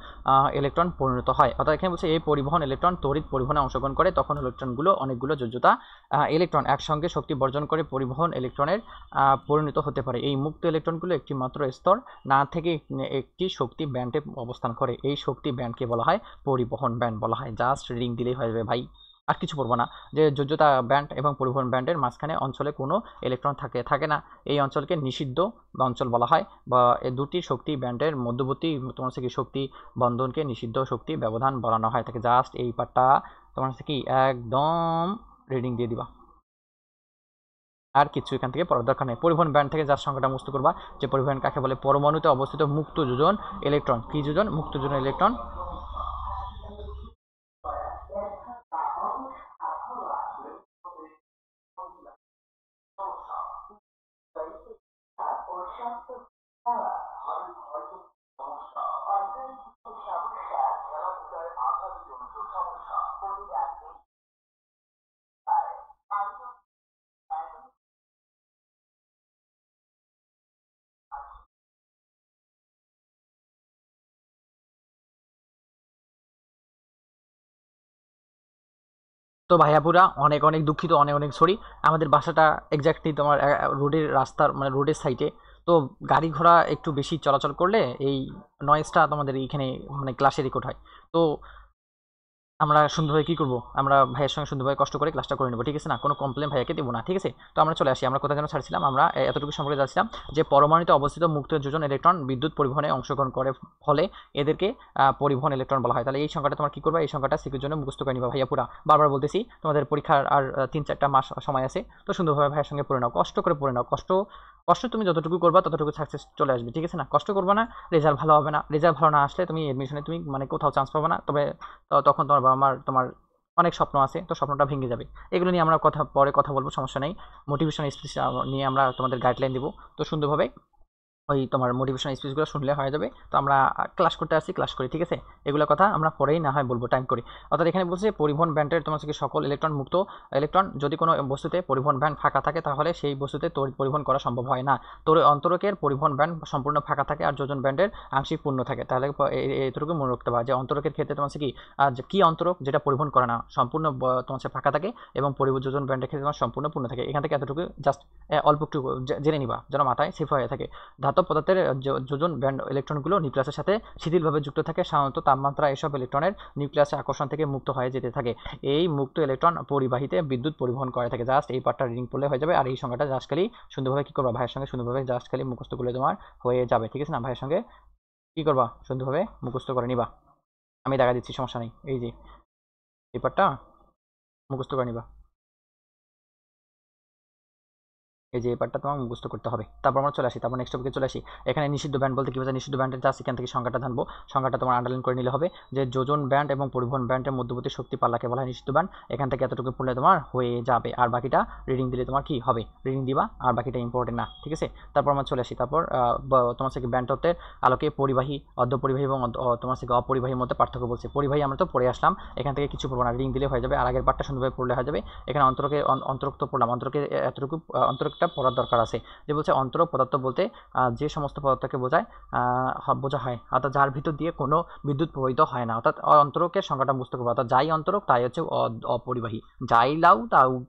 ইলেকট্রন পরিণত হয়। অর্থাৎ এখানে বলছে এই পরিবহন ইলেকট্রন তড়িৎ পরিবহনে অংশগ্রহণ করে, তখন ইলেকট্রনগুলো অনেকগুলো যোজ্যতা ইলেকট্রন একসঙ্গে শক্তি বর্জন করে পরিবহন ইলেকট্রনের পরিণত হতে পারে। এই মুক্ত ইলেকট্রনগুলো একটি মাত্র স্তর না থেকে একটি শক্তি ব্যান্ডে অবস্থান করে, এই শক্তি ব্যান্ডকে বলা হয় পরিবহন ব্যান্ড বলা হয়। জাস্ট রিডিং দিলেই হয়ে যাবে ভাই, আর কিছু পড়বো না। যে যোজ্যতা ব্যান্ড এবং পরিবহন ব্যান্ডের মাঝখানে অঞ্চলে কোনো ইলেকট্রন থাকে না, এই অঞ্চলকে নিষিদ্ধ অঞ্চল বলা হয়, বা এই দুটি শক্তি ব্যান্ডের মধ্যবর্তী তোমার কি শক্তি বন্ধনকে নিষিদ্ধ শক্তি ব্যবধান বলানো হয় থাকে। জাস্ট এই পার্টটা তোমার কি একদম রিডিং দিয়ে দিবা, আর কিছু এখান থেকে পড়ার দরকার নেই। পরিবহন ব্যান্ড থেকে যার সংখ্যাটা মুক্ত করবা, যে পরিবহন কাকে বলে, পরমাণুতে অবস্থিত মুক্ত যোজন ইলেকট্রন। কি যোজন? মুক্ত যোজন ইলেকট্রন। তো ভাইয়াপুরা অনেক অনেক দুঃখিত, অনেক অনেক সরি। আমাদের বাসাটা এক্স্যাক্টলি তোমার রোডের রাস্তার মানে রোডের সাইডে। তো গাড়ি ঘোড়া একটু বেশি চলাচল করলে এই নয়েজটা তোমাদের এইখানে মানে ক্লাসে রেকর্ড হয়। তো আমরা সুন্দরভাবে কী করবো, আমরা ভাইয়ের সঙ্গে সুন্দরভাবে কষ্ট করে ক্লাসটা করে নেবো, ঠিক আছে না? কোনো কমপ্লেন ভাইয়াকে দেবো না, ঠিক আছে? তো আমরা চলে আসি, আমরা কোথায় যেন ছাড়ছিলাম, আমরা এতটুকু সম্পর্কে যাচ্ছিলাম যে পরমাণুতে অবস্থিত মুক্ত যোজন ইলেকট্রন বিদ্যুৎ পরিবহনে অংশগ্রহণ করে ফলে এদেরকে পরিবহন ইলেকট্রন বলা হয়। তাহলে এই সংখ্যাটা তোমার কী করবে, এই সংখ্যাটা সিকিউর জন্য মুখস্থ করে নিবা ভাইয়া পুরা। বারবার বলতেছি, তোমাদের পরীক্ষার আর 3-4টা মাস সময় আছে। তো সুন্দরভাবে ভাইয়ের সঙ্গে পড়ে নাও, কষ্ট করে পড়ে নাও। কষ্ট কষ্ট তুমি যতটুকু করবা ততটুকু সাকসেস চলে আসবে, ঠিক আছে না? কষ্ট করবা না, রেজাল্ট ভালো হবে না। রেজাল্ট ভালো না আসলে তুমি এডমিশনে তুমি মানে কোথাও চান্স পাবে না। তবে তখন তোমার বাবা মার তোমার অনেক স্বপ্ন আছে, তো স্বপ্নটা ভেঙে যাবে। এগুলো নিয়ে আমরা পরে কথা বলবো, সমস্যা নেই। মোটিভেশন স্পিচ নিয়ে আমরা তোমাদের গাইডলাইন দিব। তো সুন্দরভাবে ওই তোমার মোটিভেশন স্পিচগুলো শুনলে হয়ে যাবে। তো আমরা ক্লাস করতে আসছি, ক্লাস করি, ঠিক আছে? এগুলো কথা আমরা পরেই না হয় বলবো, টাইম করি। অর্থাৎ এখানে বলছে পরিবহন ব্যান্ডের তোমার হচ্ছে সকল ইলেকট্রন মুক্ত ইলেকট্রন যদি কোনো বস্তুতে পরিবহন ব্যান্ড ফাঁকা থাকে তাহলে সেই বস্তুতে তড়িৎ পরিবহন করা সম্ভব হয় না। অন্তরকের পরিবহন ব্যান্ড সম্পূর্ণ ফাঁকা থাকে আর যোজন ব্যান্ডের আংশিক পূর্ণ থাকে। তাহলে এতটুকু মনে রাখতে পারে যে অন্তরকের ক্ষেত্রে তোমার হচ্ছে কি অন্তরক যেটা পরিবহন করে না সম্পূর্ণ তোমার হচ্ছে ফাঁকা থাকে, এবং যোজন ব্যান্ডের ক্ষেত্রে তোমার সম্পূর্ণ পূর্ণ থাকে। এখান থেকে এতটুকু জাস্ট অল্প একটু জেনে নিবা যেন মাথায় সেফ হয়ে থাকে। ধাতব পদার্থের যোজন ব্যান্ড ইলেকট্রনগুলো নিউক্লিয়াসের সাথে শিথিলভাবে যুক্ত থাকে। সাধারণত তাপমাত্রা এসব ইলেকট্রনের নিউক্লিয়াসের আকর্ষণ থেকে মুক্ত হয়ে যেতে থাকে। এই মুক্ত ইলেকট্রন পরিবাহীতে বিদ্যুৎ পরিবহন করে থাকে। জাস্ট এই পার্টটা রিডিং করলে হয়ে যাবে। আর এই সংখ্যাটা জাস্ট খালি সুন্দরভাবে কী করবা, ভাইয়ের সঙ্গে সুন্দরভাবে জাস্ট খালি মুখস্থ করলে তোমার হয়ে যাবে, ঠিক আছে না? ভাইয়ের সঙ্গে কী করবা, সুন্দরভাবে মুখস্থ করে নিবা। আমি দেখা দিচ্ছি, সমস্যা নেই। এই যে এই পার্টটা মুখস্থ করে নিবা। এই যে এই পার্টটা তোমার মুখস্থ করতে হবে। তারপর আমরা চলে আসি, তারপর নেক্সট টপিকে চলে আসি। এখানে নিষিদ্ধ ব্যান্ড বলতে কি বোঝায়? নিষিদ্ধ ব্যান্ডের জাস্ট এখান থেকে সংখ্যাটা জানবো। সংখ্যাটা তোমার আন্ডারলাইন করে নিলে হবে যে যোজন ব্যান্ড এবং পরিবহন ব্যান্ডের মধ্যবর্তী শক্তি পাল্লাকে বলা হয় নিষিদ্ধ ব্যান্ড। এখান থেকে এতটুকু পড়লে তোমার হয়ে যাবে, আর বাকিটা রিডিং দিলে তোমার কি হবে, রিডিং দিবা, আর বাকিটা ইম্পর্টেন্ট না, ঠিক আছে? তারপর আমরা চলে আসি, তারপর তোমার থেকে ব্যান্ড তত্ত্বের আলোকে পরিবাহী, অর্ধপরিবাহী এবং তোমার থেকে অপরিবাহীর মধ্যে পার্থক্য বলছে। পরিবাহী আমরা তো পড়ে আসলাম, এখান থেকে কিছু পড়বো না, রিডিং দিলে হয়ে যাবে। আর আগের পার্টটা সুন্দরভাবে পড়লে হয়ে যাবে। এখানে অন্তরক তো পড়লাম, অন্তরকে এতটুকু অন্তরকটা পড়ার দরকার আছে। যে বলছে অন্তরক পদার্থ বলতে যে সমস্ত পদার্থকে বোঝা হয়, অর্থাৎ যার ভিতর দিয়ে কোনো বিদ্যুৎ প্রবাহিত হয় না। অর্থাৎ অন্তরকের সংখ্যাটা বুঝতে পারবো। অর্থাৎ যাই অন্তরক তাই হচ্ছে অপরিবাহী, যাই লাউ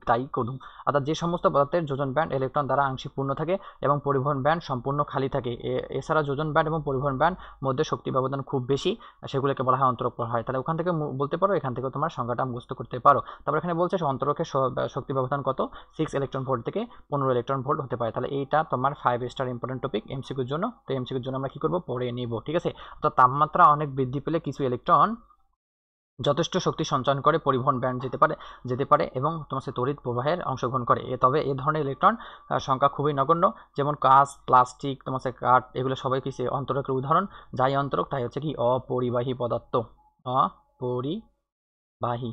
তাই কদু। অর্থাৎ যে সমস্ত পদার্থের যোজন ব্যান্ড ইলেকট্রন দ্বারা আংশিক পূর্ণ থাকে এবং পরিবহন ব্যান্ড সম্পূর্ণ খালি থাকে, এছাড়া যোজন ব্যান্ড এবং পরিবহন ব্যান্ড মধ্যে শক্তি ব্যবধান খুব বেশি, সেগুলোকে বলা হয় অন্তরক বলা হয়। তাহলে ওখান থেকে বলতে পারো, এখান থেকে তোমার সংখ্যাটা মুখস্থ করতে পারো। তারপর এখানে বলছে অন্তরকের শক্তি ব্যবধান কত, 6 ইলেকট্রন ভোল্ট থেকে 15 ইলেকট্রন ভোল্ট হতে পারে। তাহলে এইটা তোমার 5 স্টার ইম্পর্টেন্ট টপিক এমসিকিউর জন্য। তো এমসিকিউর জন্য আমরা কি করব, পড়ে নিব, ঠিক আছে? তো তাপমাত্রা অনেক বৃদ্ধি পেলে কিছু ইলেকট্রন যথেষ্ট শক্তি সঞ্চয়ন করে পরিবহন ব্যান্ড যেতে পারে এবং তোমার তড়িৎ প্রবাহের অংশগ্রহণ করে। তবে এ ধরনের ইলেকট্রন সংখ্যা খুবই নগণ্য। যেমন কাঁচ, প্লাস্টিক, তোমার কাঠ, এগুলো সবাই কি অন্তরকের উদাহরণ। যাই অন্তরক তাই হচ্ছে কি অপরিবাহী পদার্থ, অপরিবাহী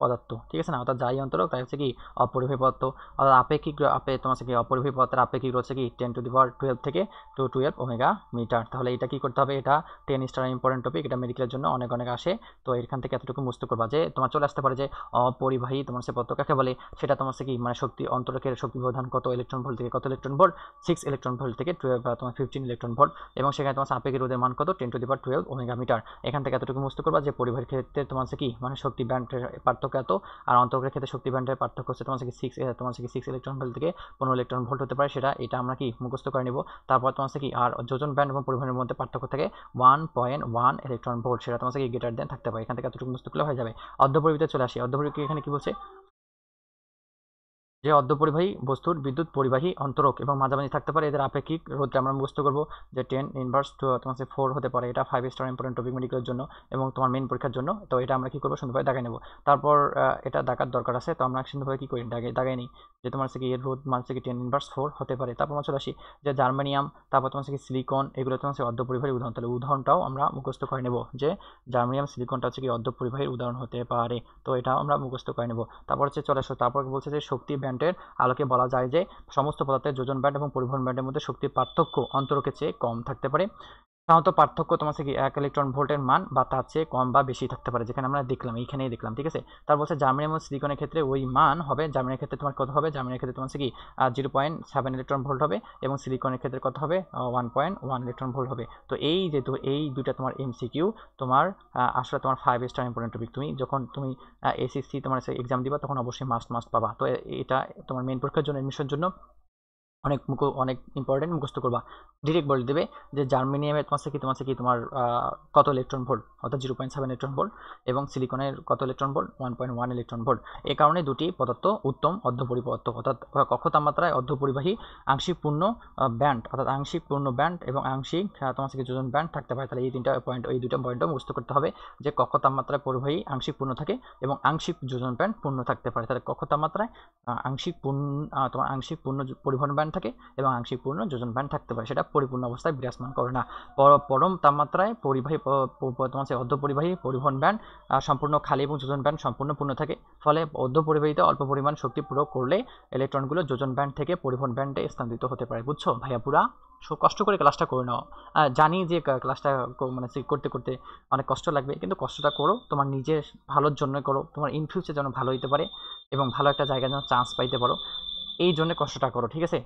পদার্থ, ঠিক আছে না? অর্থাৎ যাই অন্তরক তাই হচ্ছে কি অপরিবাহী পদার্থ। অর্থাৎ তোমার হচ্ছে কি অপরিবাহী পদার্থের আপেক্ষিক হচ্ছে কি 10⁻12 থেকে 212 ওমেগা মিটার। তাহলে এটা কি করতে হবে, এটা 10 স্টার ইম্পর্টেন্ট টপিক, এটা মেডিকেলের জন্য অনেক অনেক আসে। তো এখান থেকে এতটুকু মুখস্থ করবা যে তোমার চলে আসতে পারে যে অপরিবাহী তোমার সে পদার্থ কাকে বলে, সেটা তোমার কি মানে শক্তি অন্তরকের শক্তি ব্যবধান কত ইলেকট্রন ভোল্ট থেকে কত ইলেকট্রন ভোল্ট, 6 ইলেকট্রন ভোল্ট থেকে 12 তোমার 15 ইলেকট্রন ভোল্ট, এবং সেখানে তোমার আপেক্ষিক রোধের মান কত 10⁻12 ওমেগা মিটার। এখান থেকে এতটুকু মুখস্থ করবা যে পরিবাহীর ক্ষেত্রে তোমার কি মানে শক্তি ব্যান্ডের পার্থক্য এত, আর অন্তরকের ক্ষেত্রে শক্তি ব্যান্ডের পার্থক্য হচ্ছে তোমার কি 6 ইলেকট্রন ভোল্ট থেকে 15 ইলেকট্রন ভোল্ট হতে পারে। এটা আমরা কি মুখস্থ করে নিব। তারপর তোমার কি আর যোজন ব্যান্ড এবং পরিবহনের মধ্যে পার্থক্য থাকে 1.1 ইলেকট্রন ভোল্ট, সেটা তোমার কি গ্রেটার দেন থাকতে পারে। এখান থেকে এতটুকু মুখস্থ করলে হয়ে যাবে। অর্ধপরিবাহীতে চলে আসি। অর্ধপরিবাহী এখানে কি বলছে, যে অর্ধপরিবাহী বস্তুর বিদ্যুৎ পরিবাহী অন্তরক এবং মাঝামাঝি থাকতে পারে, এদের আপেক্ষিক রোধটা আমরা মুখস্থ করবো যে 10⁻² তোমার 4 হতে পারে। এটা 5 স্টার ইম্পর্টেন্ট টপিক মেডিকেলের জন্য এবং তোমার মেন পরীক্ষার জন্য। তো এটা আমরা কি করবো, সুন্দরভাবে দাগাই নেবো। তারপর এটা দাগার দরকার আছে, তো আমরা সুন্দরভাবে কি করি, দাগাই নিই যে তোমার কি এর রোধ মানে কি 10⁻4 হতে পারে। তারপর আমরা চলে আসি যে জার্মানিয়াম, তারপর তোমার কি সিলিকন, এগুলো তোমার অর্ধপরিবাহীর উদাহরণ। তাহলে উদাহরণটাও আমরা মুখস্থ করে নেবো যে জার্মানিয়াম সিলিকনটা হচ্ছে কি অর্ধপরিবাহীর উদাহরণ হতে পারে। তো এটাও আমরা মুখস্থ করে নেবো। তারপর হচ্ছে চলে আসো, তারপর বলছে যে শক্তি ব্যান্ডের আলোকে বলা যায় যে সমস্ত পদার্থের যোজন ব্যান্ড এবং পরিবহন ব্যান্ডের মধ্যে শক্তির পার্থক্য অন্তরকের চেয়ে কম থাকতে পারে। সাধারণত পার্থক্য তোমার হচ্ছে কি 1 ইলেকট্রন ভোল্টের মান বা তার চেয়ে কম বা বেশি থাকতে পারে, যেখানে আমরা দেখলাম এইখানেই দেখলাম, ঠিক আছে। তার বলছে জার্মেনিয়াম এবং সিলিকনের ক্ষেত্রে ওই মান হবে, জার্মেনিয়ার ক্ষেত্রে তোমার কত হবে, জার্মেনিয়ার ক্ষেত্রে তোমার হচ্ছে কি 0.7 ইলেকট্রন ভোল্ট হবে, এবং সিলিকনের ক্ষেত্রে কত হবে 1.1 ইলেকট্রন ভোল্ট হবে। তো এই যে এই দুইটা তোমার এমসিকিউ তোমার আসলে তোমার 5 স্টার ইম্পর্টেন্ট টপিক। তুমি যখন তুমি এসএসসি তোমার এক্সাম দিবা তখন অবশ্যই মাস্ট পাবা। তো এটা তোমার মেইন পরীক্ষার জন্য, এডমিশনের জন্য অনেক ইম্পর্টেন্ট মুখস্থ করবা। ডিরেক্ট বলে দেবে যে জার্মেনিয়ামের তোমার কত ইলেকট্রন ভোল্ট, অর্থাৎ 0.7 ইলেকট্রন ভোল্ট, এবং সিলিকনের কত ইলেকট্রন ভোল্ট 1.1 ইলেকট্রন ভোল্ট। এই কারণে দুটি পদার্থ উত্তম অর্ধপরিপদার্থ, অর্থাৎ কক্ষ তাপমাত্রায় অর্ধপরিবাহী আংশিক পূর্ণ ব্যান্ড, অর্থাৎ আংশিক পূর্ণ ব্যান্ড এবং আংশিক তোমার যোজন ব্যান্ড থাকতে পারে। তাহলে এই তিনটা পয়েন্ট, এই দুটো পয়েন্টও মুখস্থ করতে হবে যে কক্ষ তাপমাত্রায় পরিবাহী আংশিক পূর্ণ থাকে এবং আংশিক যোজন ব্যান্ড পূর্ণ থাকতে পারে। তাহলে কক্ষ তাপমাত্রায় আংশিক পূর্ণ তোমার আংশিক পূর্ণ পরিবহন ব্যান্ড থাকে এবং আংশিক পূর্ণ যোজন ব্যান্ড থাকতে পারে, সেটা পরিপূর্ণ অবস্থায় বিরাজমান করে না। পরম তাপমাত্রায় পরিবাহী তোমার অর্ধপরিবাহী পরিবহন ব্যান্ড সম্পূর্ণ খালি এবং যোজন ব্যান্ড সম্পূর্ণ পূর্ণ থাকে। ফলে অর্ধপরিবাহীতে অল্প পরিমাণ শক্তি প্রয়োগ করলে ইলেকট্রনগুলো যোজন ব্যান্ড থেকে পরিবহন ব্যান্ডে স্থানান্তরিত হতে পারে। বুঝছো ভাইয়া? পুরা কষ্ট করে ক্লাসটা করে নাও। জানি যে ক্লাসটা মানে করতে করতে অনেক কষ্ট লাগবে, কিন্তু কষ্টটা করো, তোমার নিজের ভালোর জন্য করো, তোমার ইন ফিউচার যেন ভালো হইতে পারে এবং ভালো একটা জায়গায় যেন চান্স পাইতে পারো, এই জন্য কষ্টটা করো, ঠিক আছে।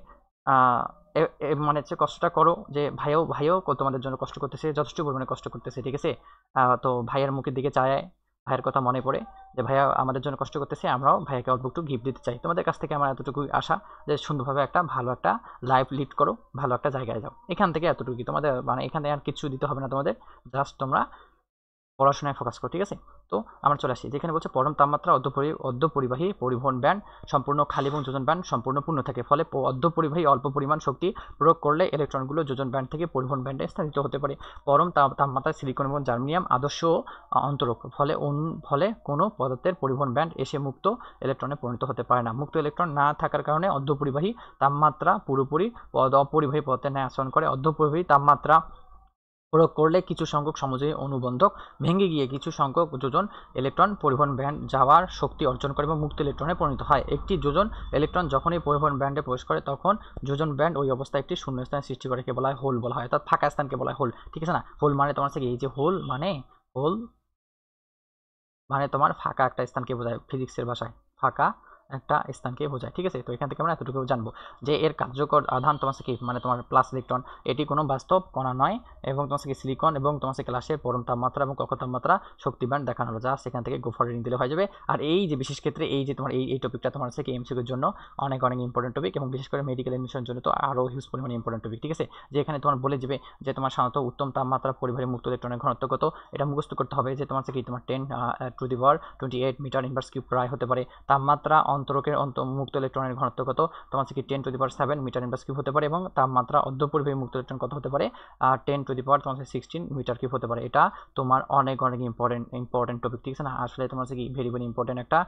মানে হচ্ছে কষ্টটা করো যে ভাইও তোমাদের জন্য কষ্ট করতেছে, যথেষ্ট পরিমাণে কষ্ট করতেছে, ঠিক আছে। তো ভাইয়ের মুখের দিকে চায়, ভাইয়ের কথা মনে পড়ে যে ভাইয়া আমাদের জন্য কষ্ট করতেছে, আমরাও ভাইয়াকে অল্প একটু গিফট দিতে চাই। তোমাদের কাছ থেকে আমার এতটুকুই আশা যে সুন্দরভাবে একটা ভালো একটা লাইফ লিড করো, ভালো একটা জায়গায় যাও। এখান থেকে এতটুকুই তোমাদের, মানে এখান থেকে আর কিছু দিতে হবে না তোমাদের, জাস্ট তোমরা পড়াশোনায় ফোকাস করো, ঠিক আছে। তো আমরা চলে আসি যেখানে বলছে পরম তাপমাত্রা অর্ধপরিবাহী পরিবহন ব্যান্ড সম্পূর্ণ খালি এবং যোজন ব্যান্ড সম্পূর্ণ পূর্ণ থাকে। ফলে অর্ধপরিবাহী অল্প পরিমাণ শক্তি প্রয়োগ করলে ইলেকট্রনগুলো যোজন ব্যান্ড থেকে পরিবহন ব্যান্ডে স্থানিত হতে পারে। পরম তাপমাত্রায় সিলিকন এবং জার্মেনিয়াম আদর্শ অন্তরক, ফলে কোনো পদার্থের পরিবহন ব্যান্ড এসে মুক্ত ইলেকট্রনে পরিণত হতে পারে না। মুক্ত ইলেকট্রন না থাকার কারণে অর্ধপরিবাহী তাপমাত্রা পুরোপুরি অপরিবাহী পদার্থের ন্যায় আচরণ করে। অর্ধপরিবাহী তাপমাত্রা প্রয়োগ করলে কিছু সংখ্যক সমযোজী অনুবন্ধক ভেঙে গিয়ে কিছু সংখ্যক যোজন ইলেকট্রন পরিবহন ব্যান্ড যাওয়ার শক্তি অর্জন করে এবং মুক্ত ইলেকট্রনে পরিণত হয়। একটি যোজন ইলেকট্রন যখনই পরিবহন ব্যান্ডে প্রবেশ করে তখন যোজন ব্যান্ড ওই অবস্থায় একটি শূন্য স্থান সৃষ্টি করে, কে বলা হয় হোল বলা হয়, অর্থাৎ ফাঁকা স্থানকে বলা হয় হোল, ঠিক আছে না। হোল মানে তোমার হচ্ছে এই যে হোল মানে তোমার ফাঁকা একটা স্থানকে বোঝায়, ফিজিক্সের ভাষায় ফাঁকা একটা স্থানকে বোঝায়, ঠিক আছে। তো এখান থেকে আমরা এতটুকু জানবো যে এর কার্যকর আধান তোমার কি, মানে তোমার প্লাস ইলেকট্রন, এটি কোনো বাস্তব কণা নয়, এবং তোমার কি সিলিকন এবং তোমার ক্লাসের পরম তাপমাত্রা এবং কক্ষ তাপমাত্রা শক্তি ব্যান্ড দেখানো হলো, যা সেখান থেকে গোফর রিডিং দিলে হয়ে যাবে। আর এই যে বিশেষ ক্ষেত্রে এই যে তোমার এই টপিকটা তোমার হচ্ছে কি এমসিকিউর জন্য অনেক ইম্পর্টেন্ট টপিক, এবং বিশেষ করে মেডিকেল এডমিশনের জন্য তো আরও হিউজ পরিমাণে ইম্পর্টেন্ট টপিক, ঠিক আছে। যে এখানে তোমার বলে যাবে যে তোমার সাধারণত উত্তম তাপমাত্রা পরিবাহী মুক্ত ইলেকট্রনের ঘনত্ব কত, এটা মুখস্থ করতে হবে যে তোমার কি তোমার 10⁻28 মিটার ইনভার্স কিউব প্রায় হতে পারে। তাপমাত্রা অন্তরকের মুক্ত ইলেকট্রনের ঘনত্ব কত, তোমার কি 10⁻7 মিটার ইনভার্স কিউব হতে পারে, এবং তাপমাত্রা অর্ধপরিবাহী মুক্ত ইলেকট্রন কত হতে পারে, 10⁻16 মিটার কিউব হতে পারে। এটা তোমার অনেক ইম্পর্টেন্ট টপিক, ঠিক আছে না। আসলে তোমার কি ভেরি ইম্পর্টেন্ট একটা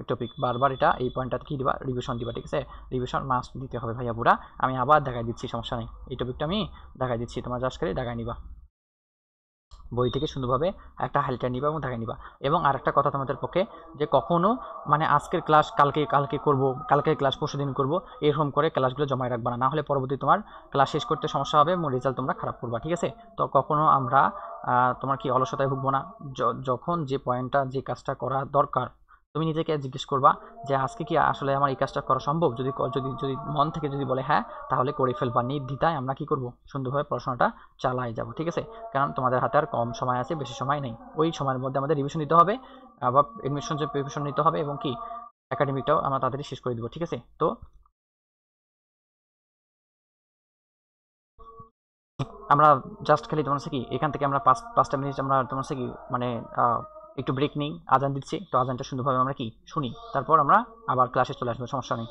টপিক, বারবার এটা এই পয়েন্টটা কি দিবা, রিভিশন দিবা, ঠিক আছে। রিভিশন মাস্ট দিতে হবে ভাইয়া বুড়া। আমি আবার দেখাই দিচ্ছি, সমস্যা নেই, এই টপিকটা আমি দেখাই দিচ্ছি, তোমার জাস্ট করে দেখাই নিবা, বই থেকে সুন্দরভাবে একটা হাইলাইটার নিবা এবং দেখাই নিবা। এবং আরেকটা কথা তোমাদের পক্ষে, যে কখনো মানে আজকের ক্লাস কালকে করব, কালকের ক্লাস পরশু দিন করবো, এরকম করে ক্লাসগুলো জমায় রাখবা না, হলে পরবর্তী তোমার ক্লাস শেষ করতে সমস্যা হবে এবং রেজাল্ট তোমরা খারাপ করবা, ঠিক আছে। তো কখনো আমরা তোমার কি অলসতায় ভুগবো না। যখন যে পয়েন্টটা, যে কাজটা করা দরকার, তুমি নিজেকে জিজ্ঞেস করবা যে আজকে কি আসলে আমার এই কাজটা করা সম্ভব। যদি যদি যদি মন থেকে যদি বলে হ্যাঁ, তাহলে করে ফেলবা। নির্দ্বিধায় আমরা কি করব, সুন্দরভাবে পড়াশোনাটা চালাই যাব, ঠিক আছে। কারণ তোমাদের হাতে আর কম সময় আছে, বেশি সময় নেই। ওই সময়ের মধ্যে আমাদের রিভিশন দিতে হবে, আবার এডমিশন যে প্রিপারেশন নিতে হবে, এবং কি একাডেমিকটাও আমরা তাড়াতাড়ি শেষ করে দেবো, ঠিক আছে। তো আমরা জাস্ট খালি তোমার কি এখান থেকে আমরা 5-5টা মিনিট আমরা তোমার কি মানে একটু ব্রেক নিই, আজান দিচ্ছি, তো আজানটা সুন্দরভাবে আমরা কি শুনি, তারপর আমরা আবার ক্লাসে চলে আসবো, সমস্যা নেই।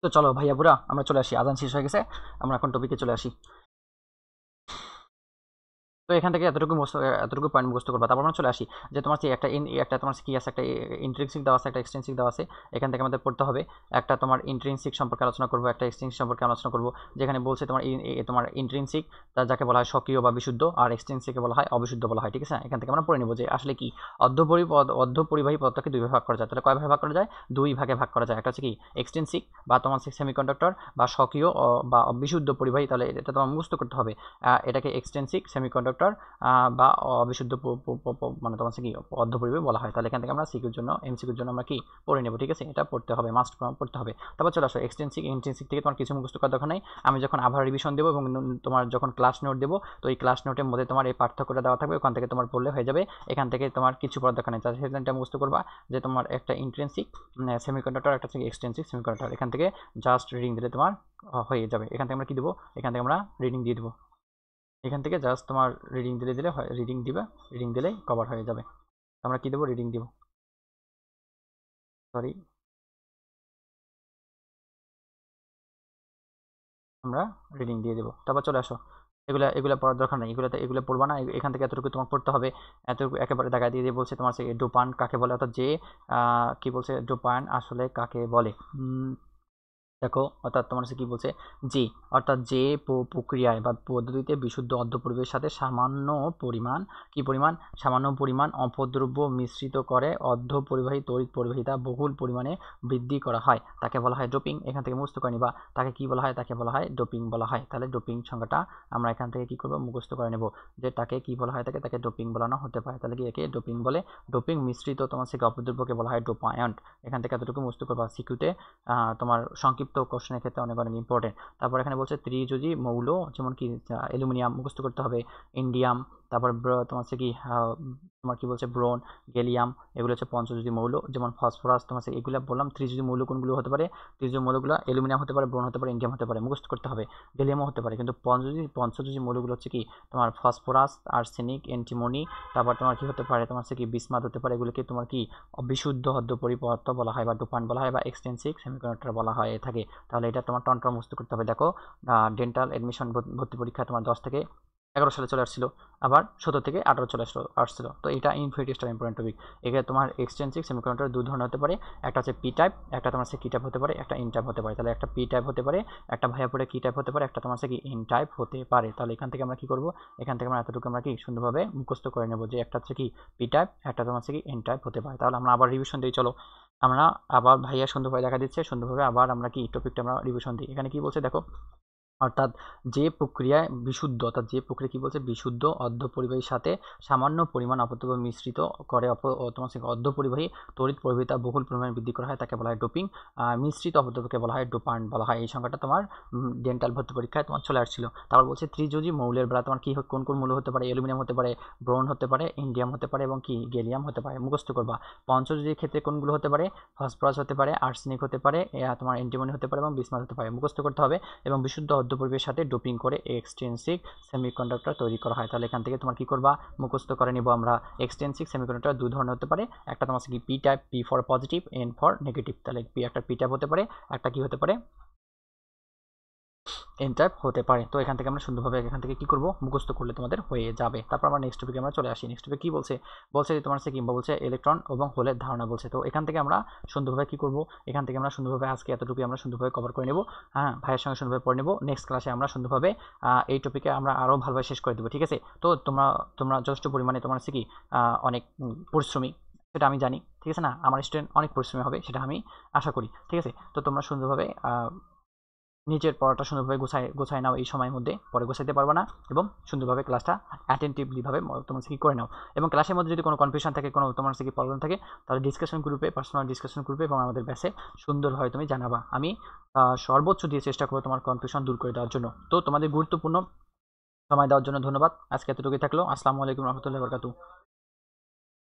তো চলো ভাইয়া বুড়া আমরা চলে আসি, আজান শেষ হয়ে গেছে, আমরা এখন টপিকে চলে আসি। তো এখান থেকে এতটুকু পয়েন্ট মুখস্থ করবা, তারপর আমরা চলে আসি যে তোমার একটা তোমার কি আছে, একটা ইন্ট্রিনসিক দেওয়া আছে, একটা এক্সট্রিনসিক দেওয়া আছে। এখান থেকে আমাদের পড়তে হবে একটা তোমার ইন্ট্রিনসিক সম্পর্কে আলোচনা করবো, একটা এক্সট্রিনসিক সম্পর্কে আলোচনা করবো। যেখানে বলছে তোমার ইন্ট্রিনসিক যাকে বলা হয় স্বকীয় বা বিশুদ্ধ, আর এক্সট্রিনসিককে বলা হয় অবিশুদ্ধ বলা হয়, ঠিক আছে। এখান থেকে আমরা পড়ে নেবো যে আসলে কি অর্ধপরিবাহী পদার্থকে দুই ভাগে ভাগ করা যায়। তাহলে কয় ভাগে ভাগ করা যায়? দুই ভাগে ভাগ করা যায়। একটা হচ্ছে কি এক্সট্রিনসিক বা তোমার সেমিকন্ডাক্টর, বা স্বকীয় বা বিশুদ্ধ পরিবাহী। তাহলে এটা তোমার মুখস্থ করতে হবে। এটাকে এক্সট্রিনসিক, সেমিকন্ডাক্টর বা অবিশুদ্ধ মানে তোমার কি অর্ধপরিবাহী বলা হয়। তাহলে এখান থেকে আমরা সিকিউর জন্য এমসিকিউর জন্য আমরা কি পড়ে নেব, ঠিক আছে। এটা পড়তে হবে, মাস্ট পড়তে হবে। তারপর চলে আসো এক্সটেন্সিক। ইন্টেন্সিক থেকে তোমার কিছু মুখস্থ করার দরকার নাই। আমি যখন আবার রিভিশন দেবো এবং তোমার যখন ক্লাস নোট দেবো, তো এই ক্লাস নোটের মধ্যে তোমার এই পার্থক্যটা দেওয়া থাকবে, ওখান থেকে তোমার পড়লে হয়ে যাবে। এখান থেকে তোমার কিছু পড়ার দরকার নেই। সেটা মুখস্থ করবা যে তোমার একটা ইন্টেন্সিক সেমিকন্ডাক্টর, একটা থেকে এক্সটেন্সিক সেমিকন্ডাক্টর। এখান থেকে জাস্ট রিডিং দিলে তোমার হয়ে যাবে। এখান থেকে আমরা কি দেবো? এখান থেকে আমরা রিডিং দিয়ে দেবো। এখান থেকে জাস্ট তোমার রিডিং দিলে হয়, রিডিং দিবে, রিডিং দিলেই কভার হয়ে যাবে। আমরা কি দেবো? রিডিং দিব, সরি, আমরা রিডিং দিয়ে দেবো। তারপর চলে আসো, এগুলা পড়ার দরকার নেই, এগুলো পড়বা না। এখান থেকে এতটুকু তোমার পড়তে হবে। এতটুকু একেবারে দেখা দিয়ে বলছে তোমার সে ডোপান কাকে বলে, অর্থাৎ যে কি বলছে ডোপান আসলে কাকে বলে। দেখো, অর্থাৎ তোমার কি বলছে, যে অর্থাৎ যে প্রক্রিয়ায় বা পদ্ধতিতে বিশুদ্ধ অর্ধপরিবাহীর সাথে সামান্য পরিমাণ অপদ্রব্য মিশ্রিত করে অর্ধপরিবাহী তড়িৎ পরিবাহিতা বহুল পরিমাণে বৃদ্ধি করা হয় তাকে বলা হয় ডোপিং। এখান থেকে মুখস্থ করে নিবা, তাকে কি বলা হয়? তাকে বলা হয় ডোপিং বলা হয়। তাহলে ডোপিং সংখ্যাটা আমরা এখান থেকে কি করবো? মুখস্থ করে নেব যে তাকে কি বলা হয়, তাকে ডোপিং বলানো হতে পারে। তাহলে কি একে ডোপিং বলে। ডোপিং মিশ্রিত তোমার থেকে অপদ্রব্যকে বলা হয় ডোপায়ন্ট। এখান থেকে এতটুকু মুখস্থ করবা, সিকিউতে তোমার সংক্ষিপ্ত কোশ্চেনের ক্ষেত্রে অনেক অনেক ইম্পর্টেন্ট। তারপর এখানে বলছে ত্রিযোজী মৌল, যেমন কি অ্যালুমিনিয়াম মুখস্থ করতে হবে, ইন্ডিয়াম, তারপর তোমার হচ্ছে কি তোমার কি বলছে ব্রোন, গ্যালিয়াম, এগুলো হচ্ছে পঞ্চযোজী মৌল। যেমন ফসফরাস, তোমার এগুলো বললাম। ত্রিযোজী মৌল কোনগুলো হতে পারে? ত্রিযোজী মৌলগুলো অ্যালুমিনিয়াম হতে পারে, ব্রোন হতে পারে, ইন্ডিয়াম হতে পারে, মুখস্থ করতে হবে। গ্যালিয়ামও হতে পারে। কিন্তু পঞ্চযোজী মৌলগুলো হচ্ছে কি তোমার ফসফরাস, আর্সেনিক, অ্যান্টিমনি, তারপর তোমার কি হতে পারে? তোমার হচ্ছে কি বিসমাথ হতে পারে। এগুলোকে তোমার কি বিশুদ্ধ অর্ধপরিবাহী পদার্থ বলা হয় বা ডোপান বলা হয় বা এক্সটেন্সিক সেমিকন্ডাক্টর বলা হয় থাকে। তাহলে এটা তোমার টনটন মুখস্থ করতে হবে। দেখো, ডেন্টাল অ্যাডমিশন ভর্তি পরীক্ষা তোমার 10 থেকে 11 সালে চলে আসছিল, আবার 17 থেকে 18 চলে আসছিল। তো এটা ইনফিনিটি স্টার ইম্পর্টেন্ট টপিক। এখানে তোমার এক্সটেন্সিক সেমিকন্ডাক্টর দুই ধরনের হতে পারে, একটা হচ্ছে পি টাইপ, একটা তোমার কি টাইপ হতে পারে, একটা ইন টাইপ হতে পারে। তাহলে একটা পি টাইপ হতে পারে, একটা ভাইয়া পরে কি টাইপ হতে পারে, একটা তোমার কি ইন টাইপ হতে পারে। তাহলে এখান থেকে আমরা কি করব? এখান থেকে আমরা এতটুকু আমরা কি সুন্দরভাবে মুখস্থ করে নেব যে একটা হচ্ছে কি পি টাইপ, একটা তোমার কি ইন টাইপ হতে পারে। তাহলে আমরা আবার রিভিশন দিই, চলো আমরা আবার ভাইয়া সুন্দরভাবে দেখা দিচ্ছে, সুন্দরভাবে আবার আমরা কি টপিকটা আমরা রিভিশন দিই। এখানে কি বলছে দেখো, অর্থাৎ যে প্রক্রিয়ায় বিশুদ্ধ, অর্থাৎ যে প্রক্রিয়া কি বলছে বিশুদ্ধ অর্ধপরিবাহীর সাথে সামান্য পরিমাণ অপদ্রব্য মিশ্রিত করে তোমার অর্ধপরিবাহী তড়িৎ প্রবাহিতা বহুল পরিমাণে বৃদ্ধি করা হয় তাকে বলা হয় ডোপিং। মিশ্রিত অপদ্রব্যকে বলা হয় ডোপান্ট বলা হয়। এই সংখ্যাটা তোমার ডেন্টাল ভর্তি পরীক্ষায় তোমার চলে আসছিল। তারপর বলছে ত্রিযোজী মৌলের বেলা তোমার কি কোন কোন মৌল হতে পারে? অ্যালুমিনিয়াম হতে পারে, ব্রোন হতে পারে, ইন্ডিয়াম হতে পারে এবং কি গ্যালিয়াম হতে পারে। মুখস্থ করবা। পঞ্চযোজীর ক্ষেত্রে কোনগুলো হতে পারে? ফসফরাস হতে পারে, আর্সেনিক হতে পারে, তোমার অ্যান্টিমনি হতে পারে এবং বিসমাথ হতে পারে। মুখস্থ করতে হবে। এবং বিশুদ্ধ অর্ধপরিবাহীর সাথে ডোপিং করে এক্সটেন্সিক সেমিকন্ডাক্টর তৈরি করা হয়। তাহলে এখান থেকে তোমার কি করবা? মুখস্থ করে নিব আমরা। এক্সটেন্সিক সেমিকন্ডাক্টর দুই ধরনের হতে পারে, একটা তোমার কি P type, P for positive, N for negative. তাহলে একটা পি টাইপ হতে পারে, একটা কি হতে পারে? এন টাইপ হতে পারে। তো এখান থেকে আমরা সুন্দরভাবে এখান থেকে কি করব? মুখস্থ করলে তোমাদের হয়ে যাবে। তারপর আমরা নেক্সট টপিকে আমরা চলে আসি। নেক্সট টপিকে কি বলছে? বলছে যে তোমার কিংবা বলছে ইলেকট্রন এবং হোলের ধারণা বলছে। তো এখান থেকে আমরা সুন্দরভাবে কি করব? এখান থেকে আমরা সুন্দরভাবে আজকে এতটুকু আমরা সুন্দরভাবে কভার করে নেব। হ্যাঁ, ভাইয়ের সঙ্গে সুন্দরভাবে পড়ে নেব। নেক্সট ক্লাসে আমরা সুন্দরভাবে এই টপিকে আমরা আরও ভালোভাবে শেষ করে দেবো, ঠিক আছে। তো তোমরা যথেষ্ট পরিমাণে তোমার কি অনেক পরিশ্রমী, সেটা আমি জানি, ঠিক আছে না? আমার স্টুডেন্ট অনেক পরিশ্রমী হবে, সেটা আমি আশা করি, ঠিক আছে। তো তোমরা সুন্দরভাবে নিজের পড়াটা সুন্দরভাবে গোছায় নাও এই সময়ের মধ্যে, পরে গোছাইতে পারবে না। এবং সুন্দরভাবে ক্লাসটা অ্যাটেন্টিভলিভাবে তোমার কি করে নাও। এবং ক্লাসের মধ্যে যদি কোনো কনফিউশন থাকে, কোনো তোমার কি প্রবলেম থাকে, তাহলে ডিসকাশন গ্রুপে, পার্সোনাল ডিসকাশন গ্রুপে এবং আমাদের ব্যাচে সুন্দরভাবে তুমি জানাবা। আমি সর্বোচ্চ দিয়ে চেষ্টা করবো তোমার কনফিউশন দূর করে দেওয়ার জন্য। তো তোমাদের গুরুত্বপূর্ণ সময় দেওয়ার জন্য ধন্যবাদ। আজকে এতটুকুই থাকলো। আসসালামু আলাইকুম রহমতুল্লাহি ওয়া বারাকাতুহু।